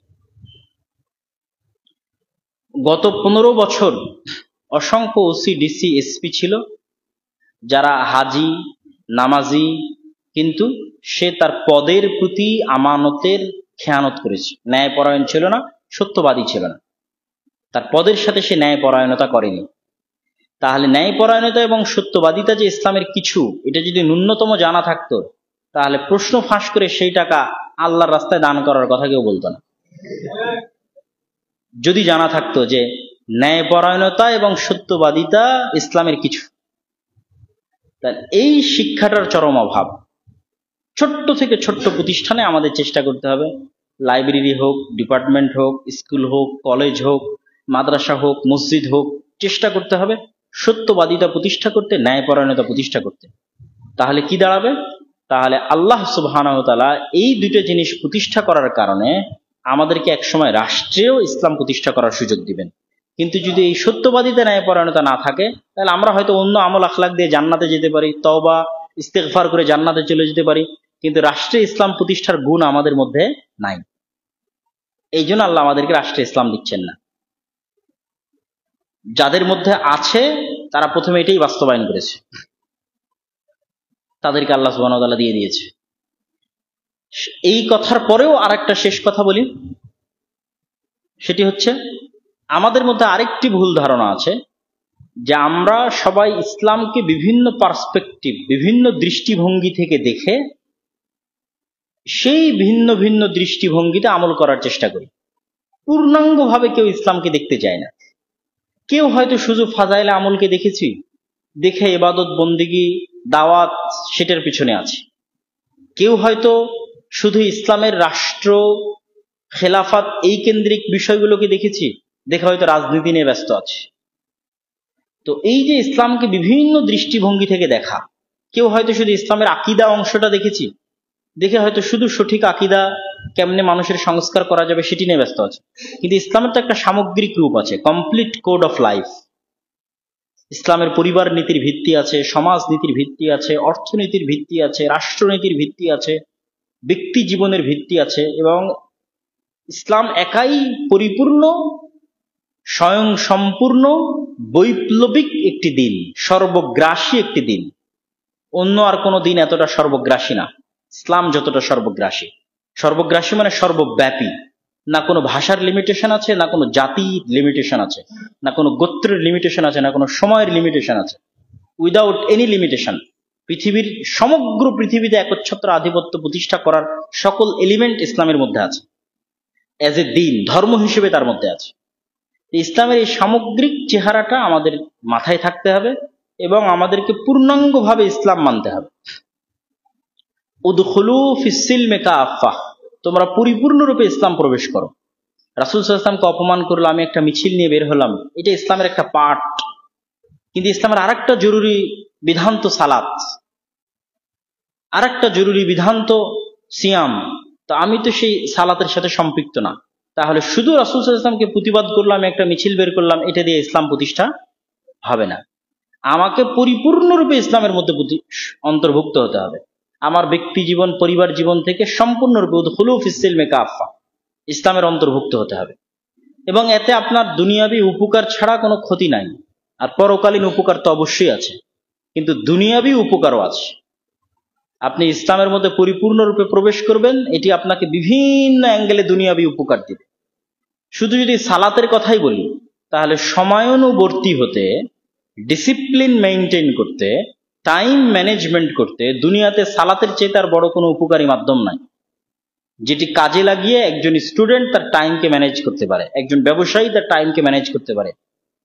Speaker 1: গত 15 বছর অসংখ্য ওসি, ডিসি, এসপি ছিল যারা হাজি, নামাজি, কিন্তু সে তার পদের প্রতি আমানতের খেয়ানত করেছে, ন্যায়পরায়ণ ছিল না, সত্যবাদী ছিল না, তার পদের সাথে সে ন্যায়পরায়ণতা করেনি। তাহলে ন্যায়পরায়ণতা এবং সত্যবাদিতা যে ইসলামের কিছু, এটা যদি ন্যূনতম জানা থাকতো, তাহলে প্রশ্ন ফাঁস করে সেই টাকা আল্লাহর রাস্তায় দান করার কথা কেউ বলতো না। যদি জানা থাকতো যে ন্যায়পরায়ণতা এবং সত্যবাদিতা ইসলামের কিছু, তাহলে এই শিক্ষাটার চরম অভাব। ছোট্ট থেকে ছোট্ট প্রতিষ্ঠানে আমাদের চেষ্টা করতে হবে, লাইব্রেরি হোক, ডিপার্টমেন্ট হোক, স্কুল হোক, কলেজ হোক, মাদ্রাসা হোক, মসজিদ হোক, চেষ্টা করতে হবে সত্যবাদিতা প্রতিষ্ঠা করতে, ন্যায়পরায়ণতা প্রতিষ্ঠা করতে। তাহলে কি দাঁড়াবে? তাহলে আল্লাহ সুবহানাহু ওয়া তাআলা এই দুটো জিনিস প্রতিষ্ঠা করার কারণে আমাদেরকে একসময় রাষ্ট্রেও ইসলাম প্রতিষ্ঠা করার সুযোগ দিবেন। কিন্তু যদি এই সত্যবাদিতা, ন্যায়পরায়ণতা না থাকে, তাহলে আমরা হয়তো অন্য আমল আখলাক দিয়ে জান্নাতে যেতে পারি, তওবা ইস্তেগফার করে জান্নাতে চলে যেতে পারি, কিন্তু রাষ্ট্রে ইসলাম প্রতিষ্ঠার গুণ আমাদের মধ্যে নাই। এই জন্য আল্লাহ আমাদেরকে রাষ্ট্রে ইসলাম দিচ্ছেন না। যাদের মধ্যে আছে তারা প্রথমে এটাই বাস্তবায়ন করেছে, তাদেরকে আল্লাহ সুবহানাহু ওয়া তাআলা দিয়ে দিয়েছে। এই কথার পরেও আরেকটা শেষ কথা বলি, সেটি হচ্ছে আমাদের মধ্যে আরেকটি ভুল ধারণা আছে যে আমরা সবাই ইসলামকে বিভিন্ন পার্সপেক্টিভ, বিভিন্ন দৃষ্টিভঙ্গি থেকে দেখে সেই ভিন্ন ভিন্ন দৃষ্টিভঙ্গিতে আমল করার চেষ্টা করি। পূর্ণাঙ্গভাবে কেউ ইসলামকে দেখতে চায় না। কেউ হয়তো শুধু ফাজাইলে আমলকে দেখেছি, দেখে ইবাদত, বন্দেগী, দাওয়াত, সেটার পিছনে আছে। কেউ হয়তো শুধু ইসলামের রাষ্ট্র, খেলাফত, এই কেন্দ্রিক বিষয়গুলোকে দেখেছি, দেখে হয়তো রাজনীতি নিয়ে ব্যস্ত আছে। তো এই যে ইসলামকে বিভিন্ন দৃষ্টিভঙ্গি থেকে দেখা, কেউ হয়তো শুধু ইসলামের আকীদা অংশটা দেখেছি, দেখে হয়তো শুধু সঠিক আকীদা কেমনে মানুষের সংস্কার করা যাবে সেটি নিয়ে ব্যস্ত আছে। কিন্তু ইসলামের তো একটা সামগ্রিক রূপ আছে, কমপ্লিট কোড অফ লাইফ। ইসলামের পরিবার নীতির ভিত্তি আছে, সমাজ নীতির ভিত্তি আছে, অর্থনীতির ভিত্তি আছে, রাষ্ট্রনীতির ভিত্তি আছে, ব্যক্তি জীবনের ভিত্তি আছে। এবং ইসলাম একাই পরিপূর্ণ, স্বয়ং সম্পূর্ণ, বৈপ্লবিক একটি দিন, সর্বগ্রাসী একটি দিন। অন্য আর কোনো দিন এতটা সর্বগ্রাসী না, ইসলাম যতটা সর্বগ্রাসী। সর্বগ্রাসী মানে সর্বব্যাপী। না কোনো ভাষার লিমিটেশন আছে, না কোনো জাতির লিমিটেশন আছে, না কোনো গোত্রের লিমিটেশন আছে, না কোনো সময়ের লিমিটেশন আছে। উইদাউট এনি লিমিটেশন পৃথিবীর সমগ্র পৃথিবীতে একচ্ছত্র আধিপত্য প্রতিষ্ঠা করার সকল এলিমেন্ট ইসলামের মধ্যে আছে, অ্যাজ এ দিন, ধর্ম হিসেবে তার মধ্যে আছে। ইসলামের এই সামগ্রিক চেহারাটা আমাদের মাথায় থাকতে হবে এবং আমাদেরকে পূর্ণাঙ্গভাবে ইসলাম মানতে হবে। উদখুলু ফিস-সিলমি কাফাহ, তোমরা পরিপূর্ণরূপে ইসলাম প্রবেশ করো। রাসূল সাল্লাল্লাহু আলাইহি ওয়াসাল্লামকে অপমান করলো, আমি একটা মিছিল নিয়ে বের হলাম, এটা ইসলামের একটা পার্ট। কিন্তু ইসলামের আরেকটা জরুরি বিধান তো সালাত, আরেকটা জরুরি বিধান তো সিয়াম। তো আমি তো সেই সালাতের সাথে সম্পৃক্ত না, তাহলে শুধু রাসূল সাল্লাল্লাহু আলাইহি ওয়াসাল্লামকে প্রতিবাদ করলাম, একটা মিছিল বের করলাম, এটা দিয়ে ইসলাম প্রতিষ্ঠা হবে না। আমাকে পরিপূর্ণরূপে ইসলামের মধ্যে অন্তর্ভুক্ত হতে হবে। আমার ব্যক্তি জীবন, পরিবার জীবন থেকে সম্পূর্ণরূপে উদখুলু ফিস-সিলমি কাফাহ, ইসলামের অন্তর্ভুক্ত হতে হবে। এবং এতে আপনার দুনিয়াবি উপকার ছাড়া কোনো ক্ষতি নাই। আর পরকালীন উপকার তো অবশ্যই আছে, কিন্তু দুনিয়াবি উপকারও আছে। আপনি ইসলামের মধ্যে পরিপূর্ণরূপে প্রবেশ করবেন, এটি আপনাকে বিভিন্ন অ্যাঙ্গেলে দুনিয়াবি উপকার দিবে। শুধু যদি সালাতের কথাই বলি, তাহলে সময়ানুবর্তী হতে, ডিসিপ্লিন মেইনটেইন করতে, টাইম ম্যানেজমেন্ট করতে দুনিয়াতে সালাতের চেয়ে তার বড় কোনো উপকারী মাধ্যম নাই, যেটি কাজে লাগিয়ে একজন স্টুডেন্ট তার টাইমকে ম্যানেজ করতে পারে, একজন ব্যবসায়ী তার টাইমকে ম্যানেজ করতে পারে,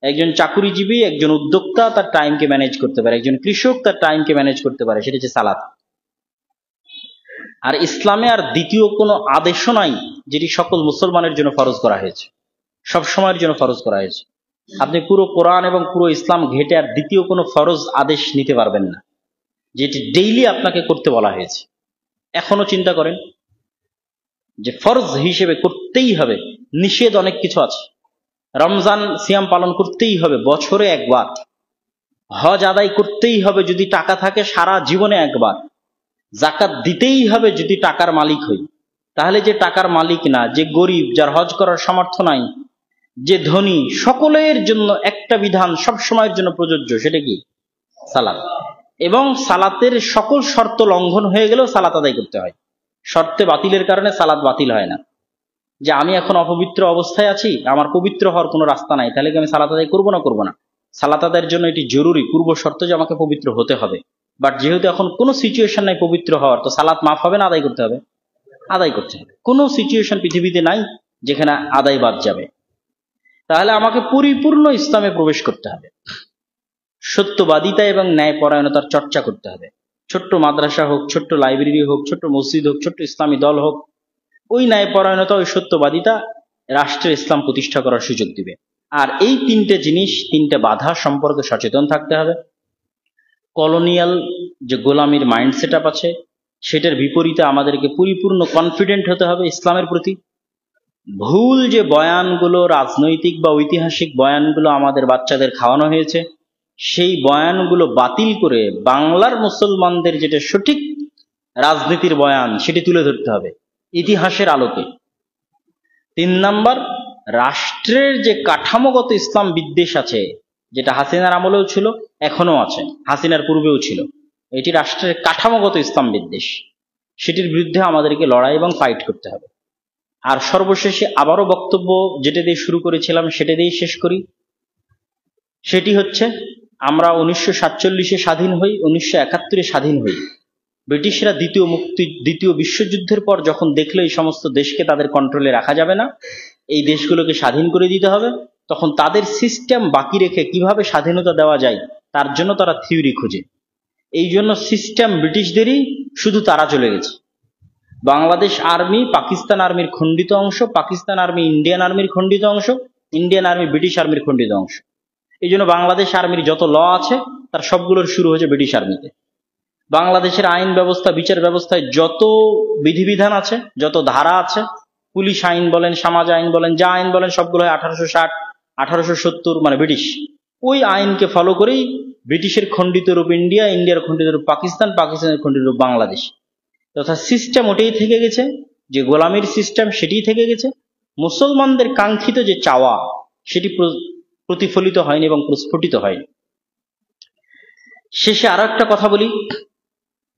Speaker 1: একজন চাকুরিজীবী, একজন উদ্যোক্তা তার টাইমকে ম্যানেজ করতে পারে, একজন কৃষক তার টাইমকে ম্যানেজ করতে পারে, সেটা হচ্ছে সালাত। আর ইসলামে আর দ্বিতীয় কোনো আদেশও নাই যেটি সকল মুসলমানের জন্য ফরজ করা হয়েছে, সব সময়ের জন্য ফরজ করা হয়েছে। আপনি পুরো কোরআন এবং পুরো ইসলাম ঘেটে আর দ্বিতীয় কোনো ফরজ আদেশ নিতে পারবেন না যেটি ডেইলি আপনাকে করতে বলা হয়েছে। এখনো চিন্তা করেন যে ফরজ হিসেবে করতেই হবে, নিষেধ অনেক কিছু আছে। রমজান সিয়াম পালন করতেই হবে বছরে একবার, হজ আদায় করতেই হবে যদি টাকা থাকে সারা জীবনে একবার, যাকাত দিতেই হবে যদি টাকার মালিক হই। তাহলে যে টাকার মালিক না, যে গরিব, যার হজ করার সামর্থ্য নাই, যে ধনী, সকলের জন্য একটা বিধান সব সময়ের জন্য প্রযোজ্য, সেটা কি? সালাত। এবং সালাতের সকল শর্ত লঙ্ঘন হয়ে গেলেও সালাত আদায় করতে হয়। শর্তে বাতিলের কারণে সালাত বাতিল হয় না। যে আমি এখন অপবিত্র অবস্থায় আছি, আমার পবিত্র হওয়ার কোনো রাস্তা নাই, তাহলে কি আমি সালাত আদায় করবো না? করবো না। সালাত আদায়ের জন্য এটি জরুরি, পূর্ব শর্ত যে আমাকে পবিত্র হতে হবে। বাট যেহেতু এখন কোনো সিচুয়েশন নাই পবিত্র হওয়ার, তো সালাত মাফ হবে না, আদায় করতে হবে? আদায় করতে হবে। কোনো সিচুয়েশন পৃথিবীতে নাই যেখানে আদায় বাদ যাবে। তাহলে আমাকে পরিপূর্ণ ইসলামে প্রবেশ করতে হবে, সত্যবাদিতা এবং ন্যায় পরায়ণতার চর্চা করতে হবে। ছোট্ট মাদ্রাসা হোক, ছোট্ট লাইব্রেরি হোক, ছোট্ট মসজিদ হোক, ছোট্ট ইসলামী দল হোক, ওই ন্যায় পরায়ণতা, ওই সত্যবাদিতা রাষ্ট্রে ইসলাম প্রতিষ্ঠা করার সুযোগ দিবে। আর এই তিনটে জিনিস, তিনটে বাধা সম্পর্কে সচেতন থাকতে হবে। কলোনিয়াল যে গোলামির মাইন্ড সেট আপ আছে, সেটার বিপরীতে আমাদেরকে পরিপূর্ণ কনফিডেন্ট হতে হবে ইসলামের প্রতি। ভুল যে বয়ানগুলো, রাজনৈতিক বা ঐতিহাসিক বয়ানগুলো আমাদের বাচ্চাদের খাওয়ানো হয়েছে, সেই বয়ানগুলো বাতিল করে বাংলার মুসলমানদের যেটা সঠিক রাজনীতির বয়ান, সেটি তুলে ধরতে হবে ইতিহাসের আলোকে। 3 নাম্বার, রাষ্ট্রের যে কাঠামোগত ইসলাম বিদ্বেষ আছে, যেটা হাসিনার আমলেও ছিল, এখনো আছে, হাসিনার পূর্বেও ছিল, এটি রাষ্ট্রের কাঠামোগত ইসলাম বিদ্বেষ, সেটির বিরুদ্ধে আমাদেরকে লড়াই এবং ফাইট করতে হবে। আর সর্বশেষে আবারও বক্তব্য যেটা দিয়ে শুরু করেছিলাম সেটা দিয়েই শেষ করি। সেটি হচ্ছে, আমরা 1947-এ স্বাধীন হই, 1971-এ স্বাধীন হই। ব্রিটিশরা দ্বিতীয় বিশ্বযুদ্ধের পর যখন দেখলো এই সমস্ত দেশকে তাদের কন্ট্রোলে রাখা যাবে না, এই দেশগুলোকে স্বাধীন করে দিতে হবে, তখন তাদের সিস্টেম বাকি রেখে কিভাবে স্বাধীনতা দেওয়া যায় তার জন্য তারা থিওরি খুঁজে। এই জন্য সিস্টেম ব্রিটিশদেরই, শুধু তারা চলে গেছে। বাংলাদেশ আর্মি পাকিস্তান আর্মির খণ্ডিত অংশ, পাকিস্তান আর্মি ইন্ডিয়ান আর্মির খণ্ডিত অংশ, ইন্ডিয়ান আর্মি ব্রিটিশ আর্মির খণ্ডিত অংশ। এই জন্য বাংলাদেশ আর্মির যত ল আছে তার সবগুলোর শুরু হয়েছে ব্রিটিশ আর্মিতে। বাংলাদেশের আইন ব্যবস্থা, বিচার ব্যবস্থায় যত বিধিবিধান আছে, যত ধারা আছে, পুলিশ আইন বলেন, সমাজ আইন বলেন, যা আইন বলেন, সবগুলো হয় 1860, 1870, মানে ব্রিটিশ। ওই আইনকে ফলো করেই ব্রিটিশের খণ্ডিত রূপ ইন্ডিয়া, ইন্ডিয়ার খণ্ডিত রূপ পাকিস্তান, পাকিস্তানের খণ্ডিত রূপ বাংলাদেশ। তথা সিস্টেম ওটাই থেকে গেছে, যে গোলামির সিস্টেম সেটি থেকে গেছে। মুসলমানদের কাঙ্ক্ষিত যে চাওয়া, সেটি প্রতিফলিত হয়নি এবং প্রস্ফুটিত হয়নি। শেষে আরো একটা কথা বলি,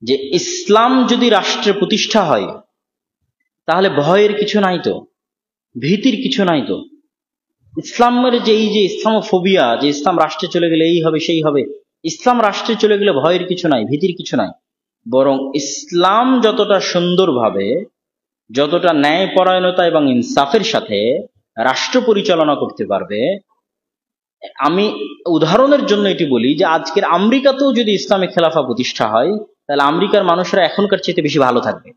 Speaker 1: যে ইসলাম যদি রাষ্ট্রে প্রতিষ্ঠা হয়, তাহলে ভয়ের কিছু নাই তো, ভীতির কিছু নাই তো। ইসলামের যে এই যে ইসলামোফোবিয়া, যে ইসলাম রাষ্ট্রে চলে গেলে এই হবে সেই হবে, ইসলাম রাষ্ট্রে চলে গেলে ভয়ের কিছু নাই, ভীতির কিছু নাই। বরং ইসলাম যতটা সুন্দরভাবে, যতটা ন্যায়পরায়ণতা এবং ইনসাফের সাথে রাষ্ট্র পরিচালনা করতে পারবে, আমি উদাহরণের জন্য এটি বলি যে আজকের আমেরিকাতেও যদি ইসলামিক খেলাফা প্রতিষ্ঠা হয়, তাহলে আমেরিকার মানুষরা এখনকার চেয়ে বেশি ভালো থাকবে।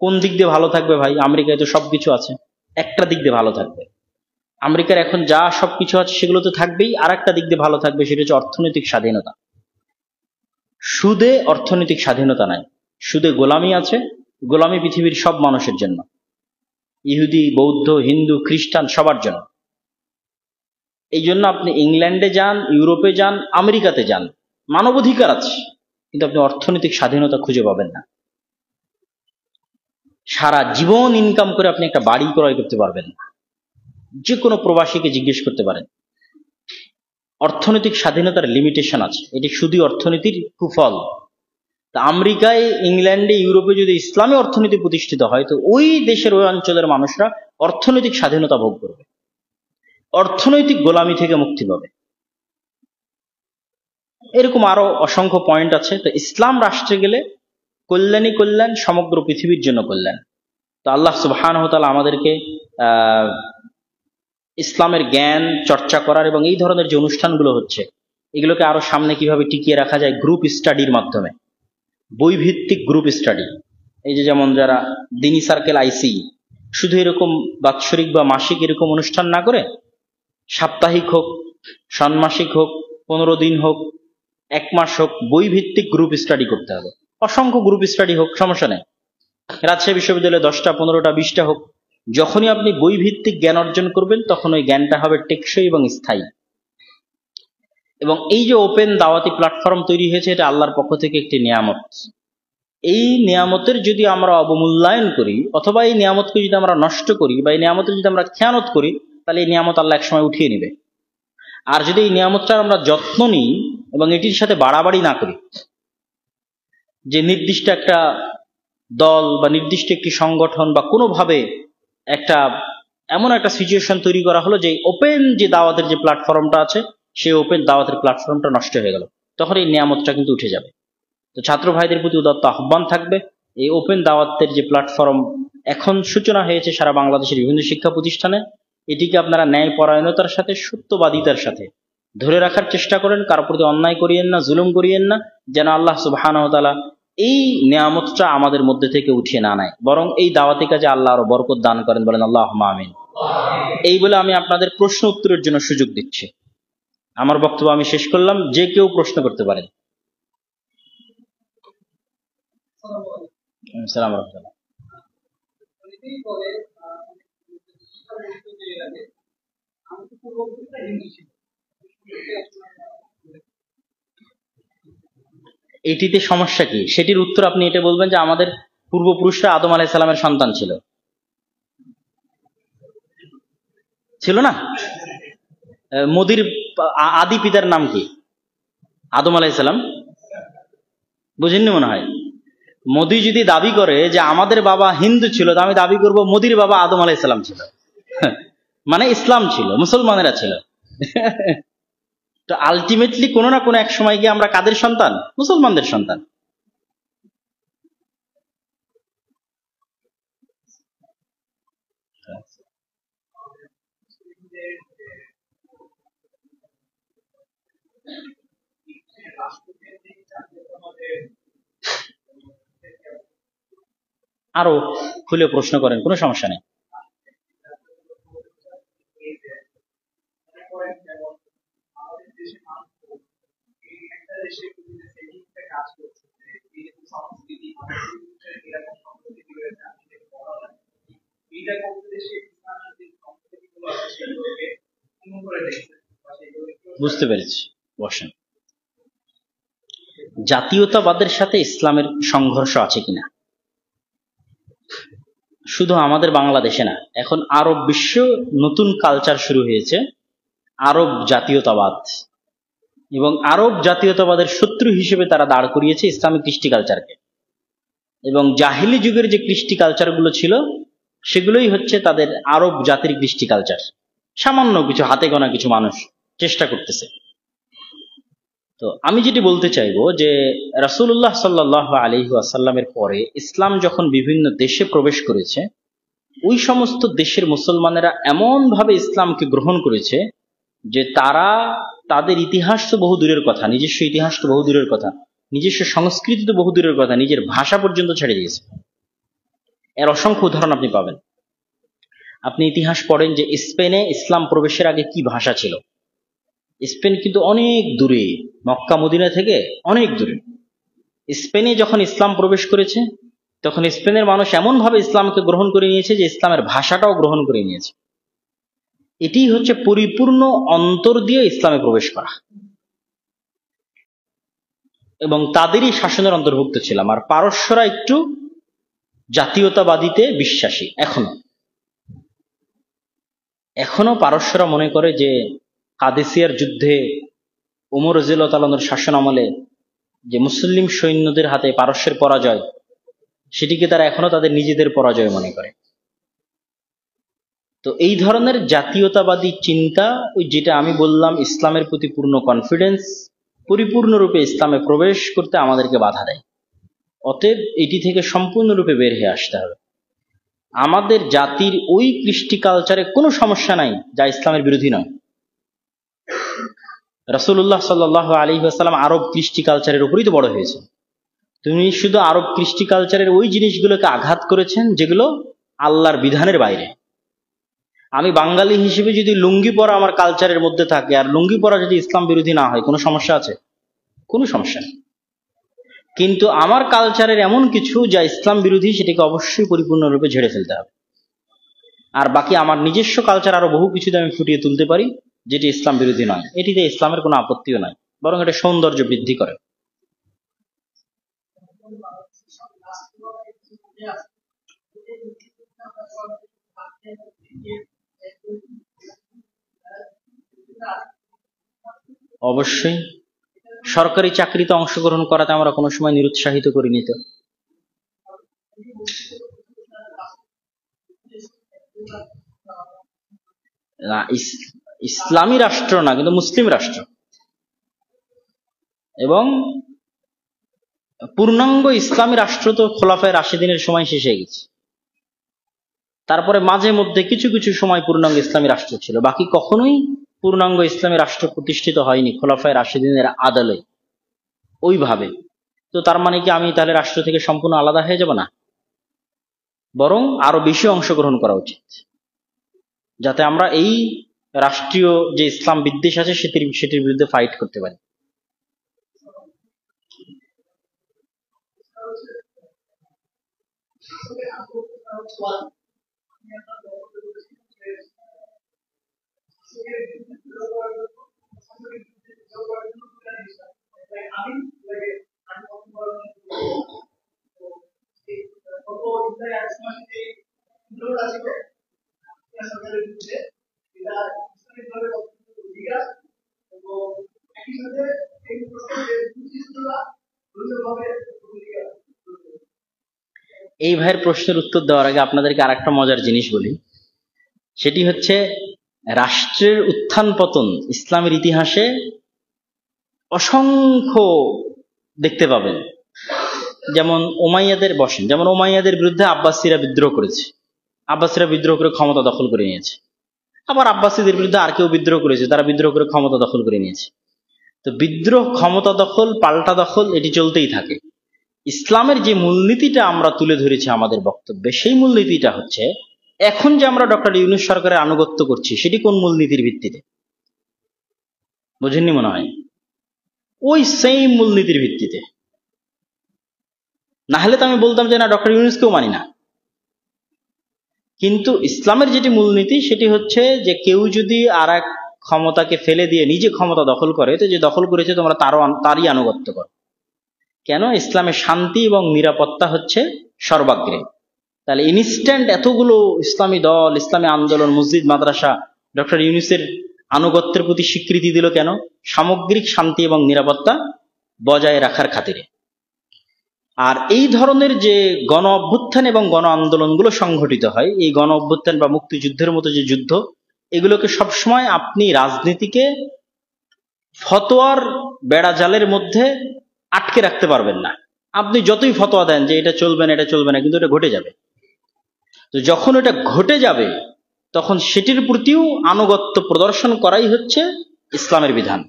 Speaker 1: কোন দিক দিয়ে ভালো থাকবে ভাই? আমেরিকায় তো সবকিছু আছে, একটা দিক দিয়ে ভালো থাকবে। আমেরিকার এখন যা সবকিছু আছে সেগুলো তো থাকবেই, আর একটা দিক দিয়ে ভালো থাকবে, সেটা হচ্ছে অর্থনৈতিক স্বাধীনতা। সুদে অর্থনৈতিক স্বাধীনতা নাই, সুদে গোলামি আছে। গোলামি পৃথিবীর সব মানুষের জন্য, ইহুদি, বৌদ্ধ, হিন্দু, খ্রিস্টান, সবার জন্য। এই জন্য আপনি ইংল্যান্ডে যান, ইউরোপে যান, আমেরিকাতে যান, মানবাধিকার আছে, কিন্তু আপনি অর্থনৈতিক স্বাধীনতা খুঁজে পাবেন না। সারা জীবন ইনকাম করে আপনি একটা বাড়ি ক্রয় করতে পারবেন না। যে কোনো প্রবাসীকে জিজ্ঞেস করতে পারেন, অর্থনৈতিক স্বাধীনতার লিমিটেশন আছে। এটি শুধু অর্থনীতির কুফল। তা আমেরিকায়, ইংল্যান্ডে, ইউরোপে যদি ইসলামী অর্থনীতি প্রতিষ্ঠিত হয়, তো ওই দেশের ওই অঞ্চলের মানুষরা অর্থনৈতিক স্বাধীনতা ভোগ করবে, অর্থনৈতিক গোলামি থেকে মুক্তি পাবে। এরকম আরো অসংখ্য পয়েন্ট আছে। তো ইসলাম রাষ্ট্রে গেলে কল্যাণই কল্যাণ, সমগ্র পৃথিবীর জন্য কল্যাণ। তো আল্লাহ সুবহানাহু ওয়া তাআলা আমাদেরকে ইসলামের জ্ঞান চর্চা করার এবং এই ধরনের যে অনুষ্ঠানগুলো হচ্ছে, এগুলোকে আরো সামনে কিভাবে টিকিয়ে রাখা যায় গ্রুপ স্টাডির মাধ্যমে, বইভিত্তিক গ্রুপ স্টাডি। এই যে যেমন যারা দিনী সার্কেল আইসি, শুধু এরকম বাৎসরিক বা মাসিক এরকম অনুষ্ঠান না করে, সাপ্তাহিক হোক, ষান্মাসিক হোক, 15 দিন হোক, 1 মাস হোক, বইভিত্তিক গ্রুপ স্টাডি করতে হবে। অসংখ্য গ্রুপ স্টাডি হোক, সমস্যা নেই। রাজশাহী বিশ্ববিদ্যালয়ে 10টা, 15টা, 20টা হোক। যখনই আপনি বইভিত্তিক জ্ঞান অর্জন করবেন, তখন ওই জ্ঞানটা হবে টেকসই এবং স্থায়ী। এবং এই যে ওপেন দাওয়াতি প্ল্যাটফর্ম তৈরি হয়েছে, এটা আল্লাহর পক্ষ থেকে একটি নিয়ামত। এই নিয়ামতের যদি আমরা অবমূল্যায়ন করি, অথবা এই নিয়ামতকে যদি আমরা নষ্ট করি, বা এই নিয়ামতের যদি আমরা খেয়ানত করি, তাহলে এই নিয়ামত আল্লাহ একসময় উঠিয়ে নেবে। আর যদি এই নিয়ামতটার আমরা যত্ন নিই এবং এটির সাথে বাড়াবাড়ি না করি, যে নির্দিষ্ট একটা দল বা নির্দিষ্ট একটি সংগঠন বা কোনোভাবে একটা এমন একটা সিচুয়েশন তৈরি করা হলো যে ওপেন যে দাওয়াতের যে প্ল্যাটফর্মটা আছে, সেই ওপেন দাওয়াতের প্ল্যাটফর্মটা নষ্ট হয়ে গেল, তখন এই নিয়ামতটা কিন্তু উঠে যাবে। তো ছাত্র ভাইদের প্রতি উদাত্ত আহ্বান থাকবে, এই ওপেন দাওয়াতের যে প্ল্যাটফর্ম এখন সূচনা হয়েছে সারা বাংলাদেশের বিভিন্ন শিক্ষা প্রতিষ্ঠানে, এটিকে আপনারা ন্যায়পরায়ণতার সাথে, সত্যবাদিতার সাথে ধরে রাখার চেষ্টা করেন। কারোর প্রতি অন্যায় করিয়েন না, জুলুম করিয়েন না, যেন আল্লাহ সুবহানাহু ওয়া তাআলা এই নিয়ামতটা আমাদের মধ্যে থেকে উঠিয়ে না নেয়, বরং এই দাওয়াতি কাজে আল্লাহ আরো বরকত দান করেন। বলেন আল্লাহুম্মা আমিন। এই বলে আমি আপনাদের প্রশ্ন উত্তরের জন্য সুযোগ দিচ্ছি। আমার বক্তব্য আমি শেষ করলাম, যে কেউ প্রশ্ন করতে পারেন। আসসালামু আলাইকুম। এটিতে সমস্যা কি? সেটির উত্তর আপনি এটা বলবেন যে আমাদের পূর্বপুরুষরা আদম আলাইহিস সালামের সন্তান ছিল, ছিল না? মোদির আদি পিতার নাম কি? আদম আলাইহিস সালাম। বুঝেননি মনে হয়। মোদি যদি দাবি করে যে আমাদের বাবা হিন্দু ছিল, তো আমি দাবি করব মোদির বাবা আদম আলাইহিস সালাম ছিল, মানে ইসলাম ছিল, মুসলমানেরা ছিল। তো আলটিমেটলি কোনো না কোনো এক সময় গিয়ে আমরা কাদের সন্তান? মুসলমানদের সন্তান। আরো খুলে প্রশ্ন করেন, কোনো সমস্যা নেই। বুঝতে পেরেছি, বসেন। জাতীয়তাবাদের সাথে ইসলামের সংঘর্ষ আছে কিনা? শুধু আমাদের বাংলাদেশে না, এখন আরব বিশ্ব নতুন কালচার শুরু হয়েছে, আরব জাতীয়তাবাদ। এবং আরব জাতীয়তাবাদের শত্রু হিসেবে তারা দাঁড় করিয়েছে ইসলামিক কৃষ্টি কালচারকে। এবং জাহিলি যুগের যে কৃষ্টি কালচারগুলো ছিল, সেগুলোই হচ্ছে তাদের আরব জাতির কৃষ্টি কালচার। সামান্য কিছু হাতে গোনা কিছু মানুষ চেষ্টা করতেছে। তো আমি যেটি বলতে চাইবো যে রাসূলুল্লাহ সাল্লাল্লাহু আলাইহি ওয়াসাল্লামের পরে ইসলাম যখন বিভিন্ন দেশে প্রবেশ করেছে, ওই সমস্ত দেশের মুসলমানেরা এমন ভাবে ইসলামকে গ্রহণ করেছে যে তারা তাদের ইতিহাস তো বহু দূরের কথা, নিজস্ব ইতিহাস তো বহু দূরের কথা, নিজস্ব সংস্কৃতি তো বহু দূরের কথা, নিজের ভাষা পর্যন্ত ছেড়ে দিয়েছে। এর অসংখ্য উদাহরণ আপনি পাবেন। আপনি ইতিহাস পড়েন যে স্পেনে ইসলাম প্রবেশের আগে কি ভাষা ছিল। স্পেন কিন্তু অনেক দূরে, মক্কা মদিনা থেকে অনেক দূরে। স্পেনে যখন ইসলাম প্রবেশ করেছে তখন স্পেনের মানুষ এমন ভাবে ইসলামকে গ্রহণ করে নিয়েছে যে ইসলামের ভাষাটাও গ্রহণ করে নিয়েছে। এটি হচ্ছে পরিপূর্ণ অন্তর দিয়ে ইসলামে প্রবেশ করা, এবং তাদেরই শাসনের অন্তর্ভুক্ত ছিলাম। আর পারস্যরা একটু জাতীয়তাবাদীতে বিশ্বাসী। এখনো পারস্যরা মনে করে যে কাদেসিয়ার যুদ্ধে ওমর রাদিয়াল্লাহু তাআলা আনহুর শাসন আমলে যে মুসলিম সৈন্যদের হাতে পারস্যের পরাজয়, সেটিকে তারা এখনো তাদের নিজেদের পরাজয় মনে করে। তো এই ধরনের জাতীয়তাবাদী চিন্তা, ওই যেটা আমি বললাম, ইসলামের প্রতি পূর্ণ কনফিডেন্স, পরিপূর্ণরূপে ইসলামে প্রবেশ করতে আমাদেরকে বাধা দেয়। অতএব এটি থেকে সম্পূর্ণরূপে বের হয়ে আসতে হবে। আমাদের জাতির ওই কৃষ্টি কালচারে কোনো সমস্যা নাই যা ইসলামের বিরোধী নয়। রাসূলুল্লাহ সাল্লাল্লাহু আলাইহি ওয়াসাল্লাম আরব কৃষ্টি কালচারের উপরই তো বড় হয়েছে। তিনি শুধু আরব কৃষ্টি কালচারের ওই জিনিসগুলোকে আঘাত করেছেন যেগুলো আল্লাহর বিধানের বাইরে। আমি বাঙালি হিসেবে যদি লুঙ্গি পরা আমার কালচারের মধ্যে থাকে, আর লুঙ্গি পরা যদি ইসলাম বিরোধী না হয়, কোনো সমস্যা আছে? কোনো সমস্যা নেই। কিন্তু আমার কালচারের এমন কিছু যা ইসলাম বিরোধী, সেটাকে অবশ্যই পরিপূর্ণরূপে ঝেড়ে ফেলতে হবে। আর বাকি আমার নিজস্ব কালচার আরো বহু কিছুতে আমি ফুটিয়ে তুলতে পারি যেটি ইসলাম বিরোধী নয়। এটিতে ইসলামের কোনো আপত্তিও নাই, বরং এটা সৌন্দর্য বৃদ্ধি করে। অবশ্যই সরকারি চাকরিতে অংশগ্রহণ করাতে আমরা কোনো সময় নিরুৎসাহিত করিনি। তো না, ইসলামী রাষ্ট্র না, কিন্তু মুসলিম রাষ্ট্র, এবং পূর্ণাঙ্গ ইসলামী রাষ্ট্র তো খোলাফায়ে রাশিদিনের সময় শেষ হয়ে গেছে। তারপরে মাঝে মধ্যে কিছু কিছু সময় পূর্ণাঙ্গ ইসলামী রাষ্ট্র ছিল, বাকি কখনোই পূর্ণাঙ্গ ইসলামী রাষ্ট্র প্রতিষ্ঠিত হয়নি খোলাফায়ে রাশিদিনের আদলে ওইভাবে। তো তার মানে কি আমি তাহলে রাষ্ট্র থেকে সম্পূর্ণ আলাদা হয়ে যাব? না, বরং আরো বেশি অংশগ্রহণ করা উচিত, যাতে আমরা এই রাষ্ট্রীয় যে ইসলাম বিদ্বেষ আছে সেটির বিরুদ্ধে ফাইট করতে পারি। এই ভাইয়ের প্রশ্নের উত্তর দেওয়ার আগে আপনাদেরকে আরেকটা মজার জিনিস বলি। সেটি হচ্ছে, রাষ্ট্রের উত্থান পতন ইসলামের ইতিহাসে অসংখ্য দেখতে পাবেন। যেমন ওমাইয়াদের বিরুদ্ধে আব্বাসীরা বিদ্রোহ করেছে, আব্বাসীরা বিদ্রোহ করে ক্ষমতা দখল করে নিয়েছে। আবার আব্বাসীদের বিরুদ্ধে আর কেউ বিদ্রোহ করেছে, তারা বিদ্রোহ করে ক্ষমতা দখল করে নিয়েছে। তো বিদ্রোহ, ক্ষমতা দখল, পাল্টা দখল, এটি চলতেই থাকে। ইসলামের যে মূলনীতিটা আমরা তুলে ধরেছি আমাদের বক্তব্যে, সেই মূলনীতিটা হচ্ছে, এখন যে আমরা ডক্টর ইউনূস সরকারের আনুগত্য করছি, সেটি কোন মূলনীতির ভিত্তিতে? বোঝেননি মনে হয়। ওই সেম মূলনীতির ভিত্তিতে। না হলে তো আমি বলতাম যে না, ডক্টর ইউনূসকেও মানি না। কিন্তু ইসলামের যেটি মূলনীতি, সেটি হচ্ছে যে কেউ যদি আর এক ক্ষমতাকে ফেলে দিয়ে নিজে ক্ষমতা দখল করে, তো যে দখল করেছে তোমরা তারই আনুগত্য করো। কেন? ইসলামের শান্তি এবং নিরাপত্তা হচ্ছে সর্বাগ্রে। তাহলে ইনস্ট্যান্ট এতগুলো ইসলামী দল, ইসলামী আন্দোলন, মসজিদ, মাদ্রাসা ডক্টর ইউনূসের আনুগত্যের প্রতি স্বীকৃতি দিল কেন? সামগ্রিক শান্তি এবং নিরাপত্তা বজায় রাখার খাতিরে। আর এই ধরনের যে গণ অভ্যুত্থান এবং গণ আন্দোলনগুলো সংঘটিত হয়, এই গণ অভ্যুত্থান বা মুক্তিযুদ্ধের মতো যে যুদ্ধ, এগুলোকে সবসময় আপনি রাজনীতিকে ফতোয়ার বেড়া জালের মধ্যে আটকে রাখতে পারবেন না। আপনি যতই ফতোয়া দেন যে এটা চলবে না, এটা চলবে না, কিন্তু এটা ঘটে যাবে। তো যখন এটা ঘটে যাবে তখন সেটির প্রতিও আনুগত্য প্রদর্শন করাই হচ্ছে ইসলামের বিধান।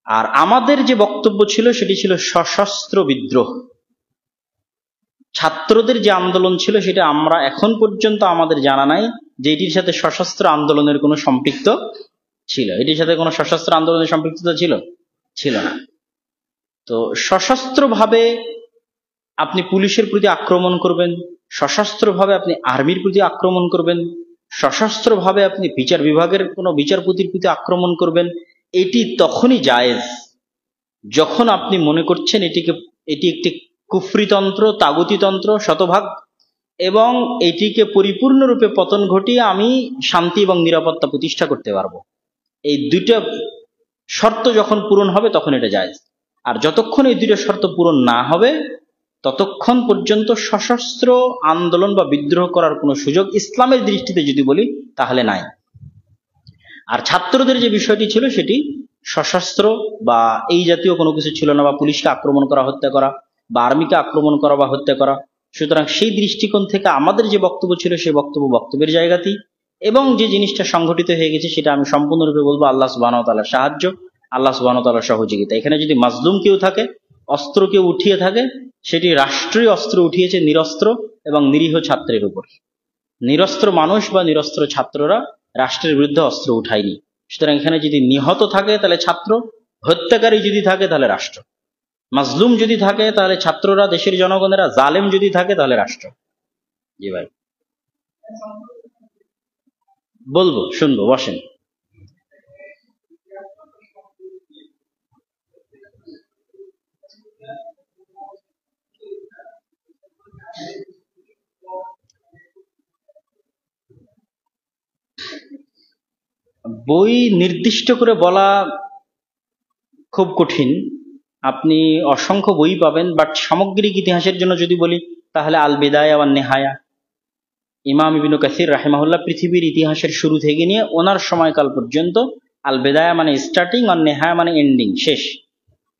Speaker 1: আর আমাদের যে বক্তব্য ছিল সেটি ছিল সশস্ত্র বিদ্রোহ। ছাত্রদের যে আন্দোলন ছিল সেটা আমরা এখন পর্যন্ত আমাদের জানা নাই যে এটির সাথে সশস্ত্র আন্দোলনের কোনো সম্পৃক্ত ছিল। এটির সাথে কোনো সশস্ত্র আন্দোলনের সম্পৃক্ততা ছিল না। তো সশস্ত্রভাবে আপনি পুলিশের প্রতি আক্রমণ করবেন, সশস্ত্রভাবে আপনি আর্মির প্রতি আক্রমণ করবেন, সশস্ত্রভাবে আপনি বিচার বিভাগের কোনো বিচারপতির প্রতি আক্রমণ করবেন, এটি তখনই জায়েজ যখন আপনি মনে করছেন এটি একটি কুফরিতন্ত্র, তাগুতিতন্ত্র শতভাগ, এবং এটিকে পরিপূর্ণরূপে পতন ঘটিয়ে আমি শান্তি এবং নিরাপত্তা প্রতিষ্ঠা করতে পারবো। এই দুইটা শর্ত যখন পূরণ হবে তখন এটা জায়েজ। আর যতক্ষণ এই দুইটা শর্ত পূরণ না হবে ততক্ষণ পর্যন্ত সশস্ত্র আন্দোলন বা বিদ্রোহ করার কোনো সুযোগ ইসলামের দৃষ্টিতে যদি বলি তাহলে নাই। আর ছাত্রদের যে বিষয়টি ছিল সেটি সশস্ত্র বা এই জাতীয় কোনো কিছু ছিল না, বা পুলিশকে আক্রমণ করা, হত্যা করা, বা আর্মিকে আক্রমণ করা বা হত্যা করা। সুতরাং সেই দৃষ্টিকোণ থেকে আমাদের যে বক্তব্য ছিল সেই বক্তব্যের জায়গাতেই, এবং যে জিনিসটা সংঘটিত হয়ে গেছে সেটা আমি সম্পূর্ণরূপে বলবো আল্লাহ সুবহানাহু ওয়া তাআলার সাহায্য, আল্লাহ সুবহানাহু ওয়া তাআলার সহযোগিতা। এখানে যদি মাজলুম কেউ থাকে, অস্ত্র কেউ উঠিয়ে থাকে, সেটি রাষ্ট্রীয় অস্ত্র উঠিয়েছে নিরস্ত্র এবং নিরীহ ছাত্রের উপর। নিরস্ত্র মানুষ বা নিরস্ত্র ছাত্ররা রাষ্ট্রের বিরুদ্ধে অস্ত্র উঠায়নি। সুতরাং এখানে যদি নিহত থাকে তাহলে ছাত্র, হত্যাকারী যদি থাকে তাহলে রাষ্ট্র, মাজলুম যদি থাকে তাহলে ছাত্ররা, দেশের জনগণেরা, জালেম যদি থাকে তাহলে রাষ্ট্র। জি ভাই, বলবো, শুনবো, বসেন। বই নির্দিষ্ট করে বলা খুব কঠিন। আপনি অসংখ্য বই পাবেন, বাট সামগ্রিক ইতিহাসের জন্য যদি বলি তাহলে আল বিদায়া ওয়ান নেহায়া, ইমাম ইবনে কাসির রাহিমাহুল্লাহ পৃথিবীর ইতিহাসের শুরু থেকে নিয়ে ওনার সময়কাল পর্যন্ত, আল বিদায়া মানে স্টার্টিং, আর নেহায়া মানে এন্ডিং, শেষ।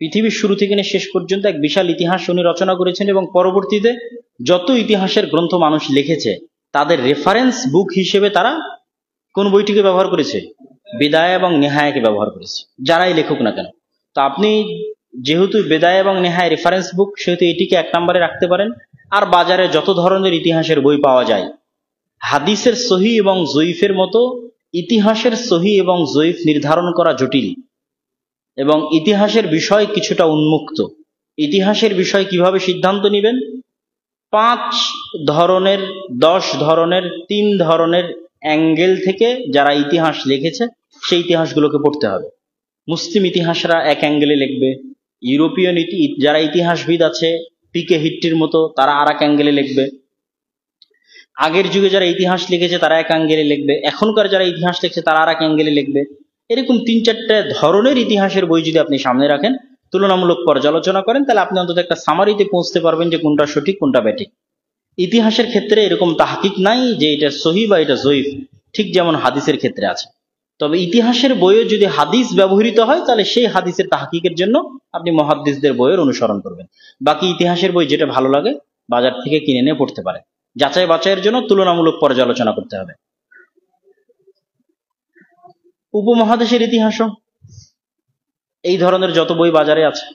Speaker 1: পৃথিবীর শুরু থেকে নিয়ে শেষ পর্যন্ত এক বিশাল ইতিহাস উনি রচনা করেছেন, এবং পরবর্তীতে যত ইতিহাসের গ্রন্থ মানুষ লিখেছে তাদের রেফারেন্স বুক হিসেবে তারা কোন বইটিকে ব্যবহার করেছে? বিদায়া এবং নেহায়াকে ব্যবহার করেছে, যারাই লেখুক না কেন। তো আপনি যেহেতু বিদায়া এবং নেহায়া রেফারেন্স বুক, সেহেতু এটিকে এক নম্বরে রাখতে পারেন। আর বাজারে যত ধরনের ইতিহাসের বই পাওয়া যায়, হাদিসের সহি এবং জয়ীফের মতো ইতিহাসের সহি এবং জয়ীফ নির্ধারণ করা জটিল, এবং ইতিহাসের বিষয় কিছুটা উন্মুক্ত। ইতিহাসের বিষয় কিভাবে সিদ্ধান্ত নেবেন? 5 ধরনের, 10 ধরনের, 3 ধরনের অ্যাঙ্গেল থেকে যারা ইতিহাস লিখেছে সেই ইতিহাসগুলোকে পড়তে হবে। মুসলিম ইতিহাসরা এক অ্যাঙ্গেলে লিখবে, ইউরোপিয়ান যারা ইতিহাসবিদ আছে পিকে হিট্টির মতো তারা আর এক অ্যাঙ্গেলে লিখবে, আগের যুগে যারা ইতিহাস লিখেছে তারা এক অ্যাঙ্গেলে লিখবে, এখনকার যারা ইতিহাস লিখছে তারা আর এক অ্যাঙ্গেলে লিখবে। এরকম 3-4টা ধরনের ইতিহাসের বই যদি আপনি সামনে রাখেন, তুলনামূলক পর্যালোচনা করেন, তাহলে আপনি অন্তত একটা সামারিতে পৌঁছতে পারবেন যে কোনটা সঠিক কোনটা ব্যাঠিক। ইতিহাসের ক্ষেত্রে এরকম তাহকিক নাই যে এটা সহি বা এটা জয়ীফ, ঠিক যেমন হাদিসের ক্ষেত্রে আছে। তবে ইতিহাসের বইয়ে যদি হাদিস ব্যবহৃত হয় তাহলে সেই হাদিসের তাহকিকের জন্য আপনি মুহাদ্দিসদের বইয়ের অনুসরণ করবেন। বাকি ইতিহাসের বই যেটা ভালো লাগে বাজার থেকে কিনে নিয়ে পড়তে পারেন। যাচাই বাছাইয়ের জন্য তুলনামূলক পর্যালোচনা করতে হবে। উপমহাদেশের ইতিহাসও এই ধরনের যত বই বাজারে আছে,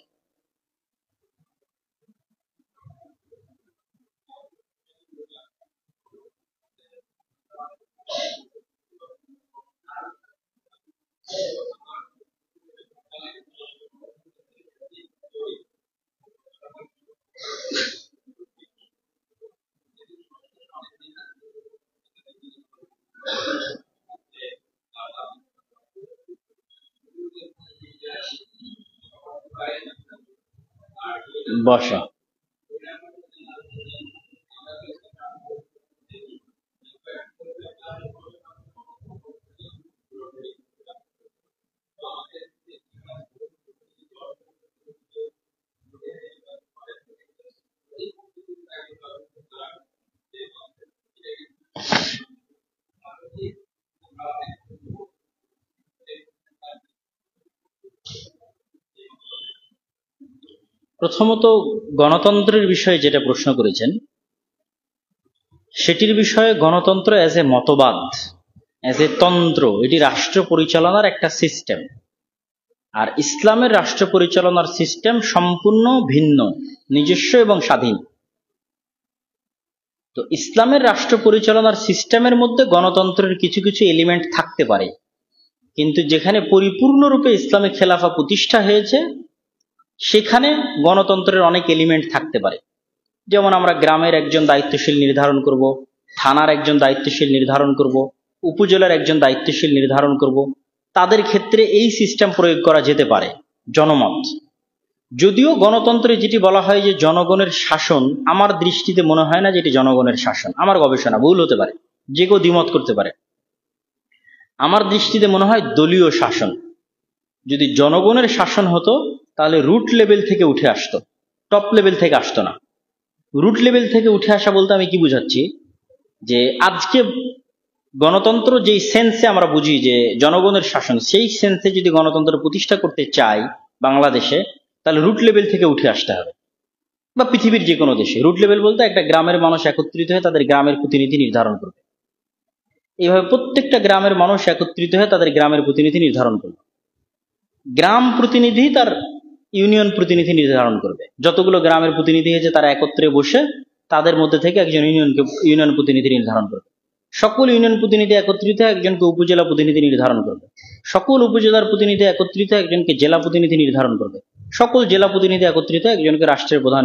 Speaker 1: বসা। প্রথমত গণতন্ত্রের বিষয়ে যেটা প্রশ্ন করেছেন সেটির বিষয়ে গণতন্ত্র অ্যাজ এ মতবাদ, অ্যাজ এ তন্ত্র, এটি রাষ্ট্র পরিচালনার একটা সিস্টেম। আর ইসলামের রাষ্ট্র পরিচালনার সিস্টেম সম্পূর্ণ ভিন্ন, নিজস্ব এবং স্বাধীন। তো ইসলামের রাষ্ট্র পরিচালনার সিস্টেমের মধ্যে গণতন্ত্রের কিছু কিছু এলিমেন্ট থাকতে পারে, কিন্তু যেখানে পরিপূর্ণরূপে ইসলামী খেলাফা প্রতিষ্ঠা হয়েছে সেখানে গণতন্ত্রের অনেক এলিমেন্ট থাকতে পারে। যেমন আমরা গ্রামের একজন দায়িত্বশীল নির্ধারণ করব, থানার একজন দায়িত্বশীল নির্ধারণ করব, উপজেলার একজন দায়িত্বশীল নির্ধারণ করব, তাদের ক্ষেত্রে এই সিস্টেম প্রয়োগ করা যেতে পারে, জনমত। যদিও গণতন্ত্রে যেটি বলা হয় যে জনগণের শাসন, আমার দৃষ্টিতে মনে হয় না যেটি জনগণের শাসন। আমার গবেষণা ভুল হতে পারে, যে কেউ দ্বিমত করতে পারে। আমার দৃষ্টিতে মনে হয় দলীয় শাসন। যদি জনগণের শাসন হতো তাহলে রুট লেভেল থেকে উঠে আসতো, টপ লেভেল থেকে আসতো না। রুট লেভেল থেকে উঠে আসা বলতে আমি কি বুঝাচ্ছি, যে আজকে গণতন্ত্র যেই সেন্সে আমরা বুঝি যে জনগণের শাসন, সেই সেন্সে যদি গণতন্ত্র প্রতিষ্ঠা করতে চাই বাংলাদেশে, তাহলে রুট লেভেল থেকে উঠে আসতে হবে, বা পৃথিবীর যে কোনো দেশে। রুট লেভেল বলতে একটা গ্রামের মানুষ একত্রিত হয়ে তাদের গ্রামের প্রতিনিধি নির্ধারণ করবে। এইভাবে প্রত্যেকটা গ্রামের মানুষ একত্রিত হয়ে তাদের গ্রামের প্রতিনিধি নির্ধারণ করবে। গ্রাম প্রতিনিধি তার ইউনিয়ন প্রতিনিধি নির্ধারণ করবে। যতগুলো গ্রামের প্রতিনিধি হয়েছে তারা একত্রে বসে তাদের মধ্যে থেকে একজন ইউনিয়ন প্রতিনিধি নির্ধারণ করবে। সকল ইউনিয়ন প্রতিনিধি একত্রিত একজনকে উপজেলা প্রতিনিধি নির্ধারণ করবে। সকল উপজেলার প্রতিনিধি একত্রিত একজনকে জেলা প্রতিনিধি নির্ধারণ করবে। সকল জেলা প্রতিনিধি একত্রিত একজনকে রাষ্ট্রের প্রধান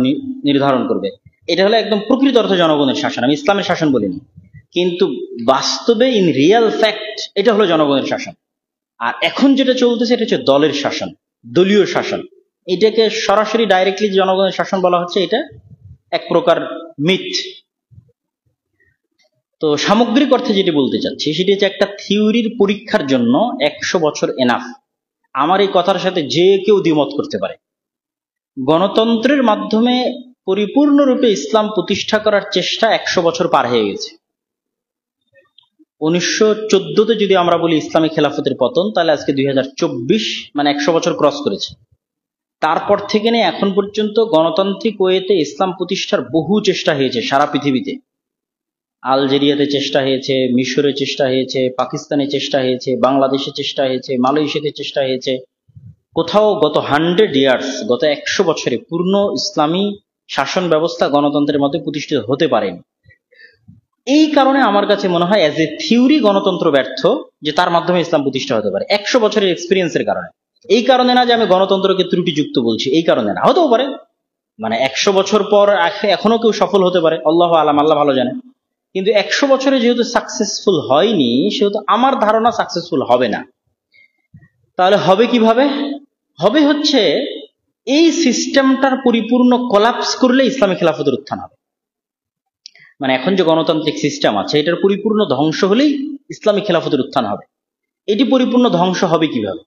Speaker 1: নির্ধারণ করবে। এটা হলো একদম প্রকৃত অর্থে জনগণের শাসন। আমি ইসলামের শাসন বলিনি, কিন্তু বাস্তবে ইন রিয়েল ফ্যাক্ট এটা হলো জনগণের শাসন। আর এখন যেটা চলতেছে এটা হচ্ছে দলের শাসন, দলীয় শাসন। এটাকে সরাসরি ডাইরেক্টলি জনগণের শাসন বলা হচ্ছে, এটা এক প্রকার মিথ। তো সামগ্রিক অর্থে যেটি বলতে চাচ্ছি সেটি হচ্ছে একটা থিওরির পরীক্ষার জন্য 100 বছর এনাফ। আমার এই কথার সাথে যে কেউ দ্বিমত করতে পারে। গণতন্ত্রের মাধ্যমে পরিপূর্ণরূপে ইসলাম প্রতিষ্ঠা করার চেষ্টা 100 বছর পার হয়ে গেছে। 1914-তে যদি আমরা বলি ইসলামী খেলাফতের পতন, তাহলে আজকে 2024, মানে 100 বছর ক্রস করেছে। তারপর থেকে নিয়ে এখন পর্যন্ত গণতান্ত্রিক ওয়েতে ইসলাম প্রতিষ্ঠার বহু চেষ্টা হয়েছে সারা পৃথিবীতে। আলজেরিয়াতে চেষ্টা হয়েছে, মিশরে চেষ্টা হয়েছে, পাকিস্তানে চেষ্টা হয়েছে, বাংলাদেশে চেষ্টা হয়েছে, মালয়েশিয়াতে চেষ্টা হয়েছে। কোথাও গত 100 ইয়ার্স, গত 100 বছরে পূর্ণ ইসলামী শাসন ব্যবস্থা গণতন্ত্রের মধ্যে প্রতিষ্ঠিত হতে পারেনি। এই কারণে আমার কাছে মনে হয় অ্যাজ এ থিওরি গণতন্ত্র ব্যর্থ, যে তার মাধ্যমে ইসলাম প্রতিষ্ঠা হতে পারে 100 বছরের এক্সপিরিয়েন্সের কারণে। এই কারণে না যে আমি গণতন্ত্রকে ত্রুটিযুক্ত বলছি, এই কারণে না। হতেও পারে, মানে 100 বছর পর এখনো কেউ সফল হতে পারে, আল্লাহ আলাম, আল্লাহ ভালো জানে। কিন্তু 100 বছরে যেহেতু সাকসেসফুল হয়নি, সেহেতু আমার ধারণা সাকসেসফুল হবে না। তাহলে হবে কিভাবে? হবে হচ্ছে এই সিস্টেমটার পরিপূর্ণ কোলাপস করলে ইসলামী খেলাফতের উত্থান হবে। মানে এখন যে গণতান্ত্রিক সিস্টেম আছে এটার পরিপূর্ণ ধ্বংস হলেই ইসলামী খেলাফতের উত্থান হবে। এটি পরিপূর্ণ ধ্বংস হবে কিভাবে?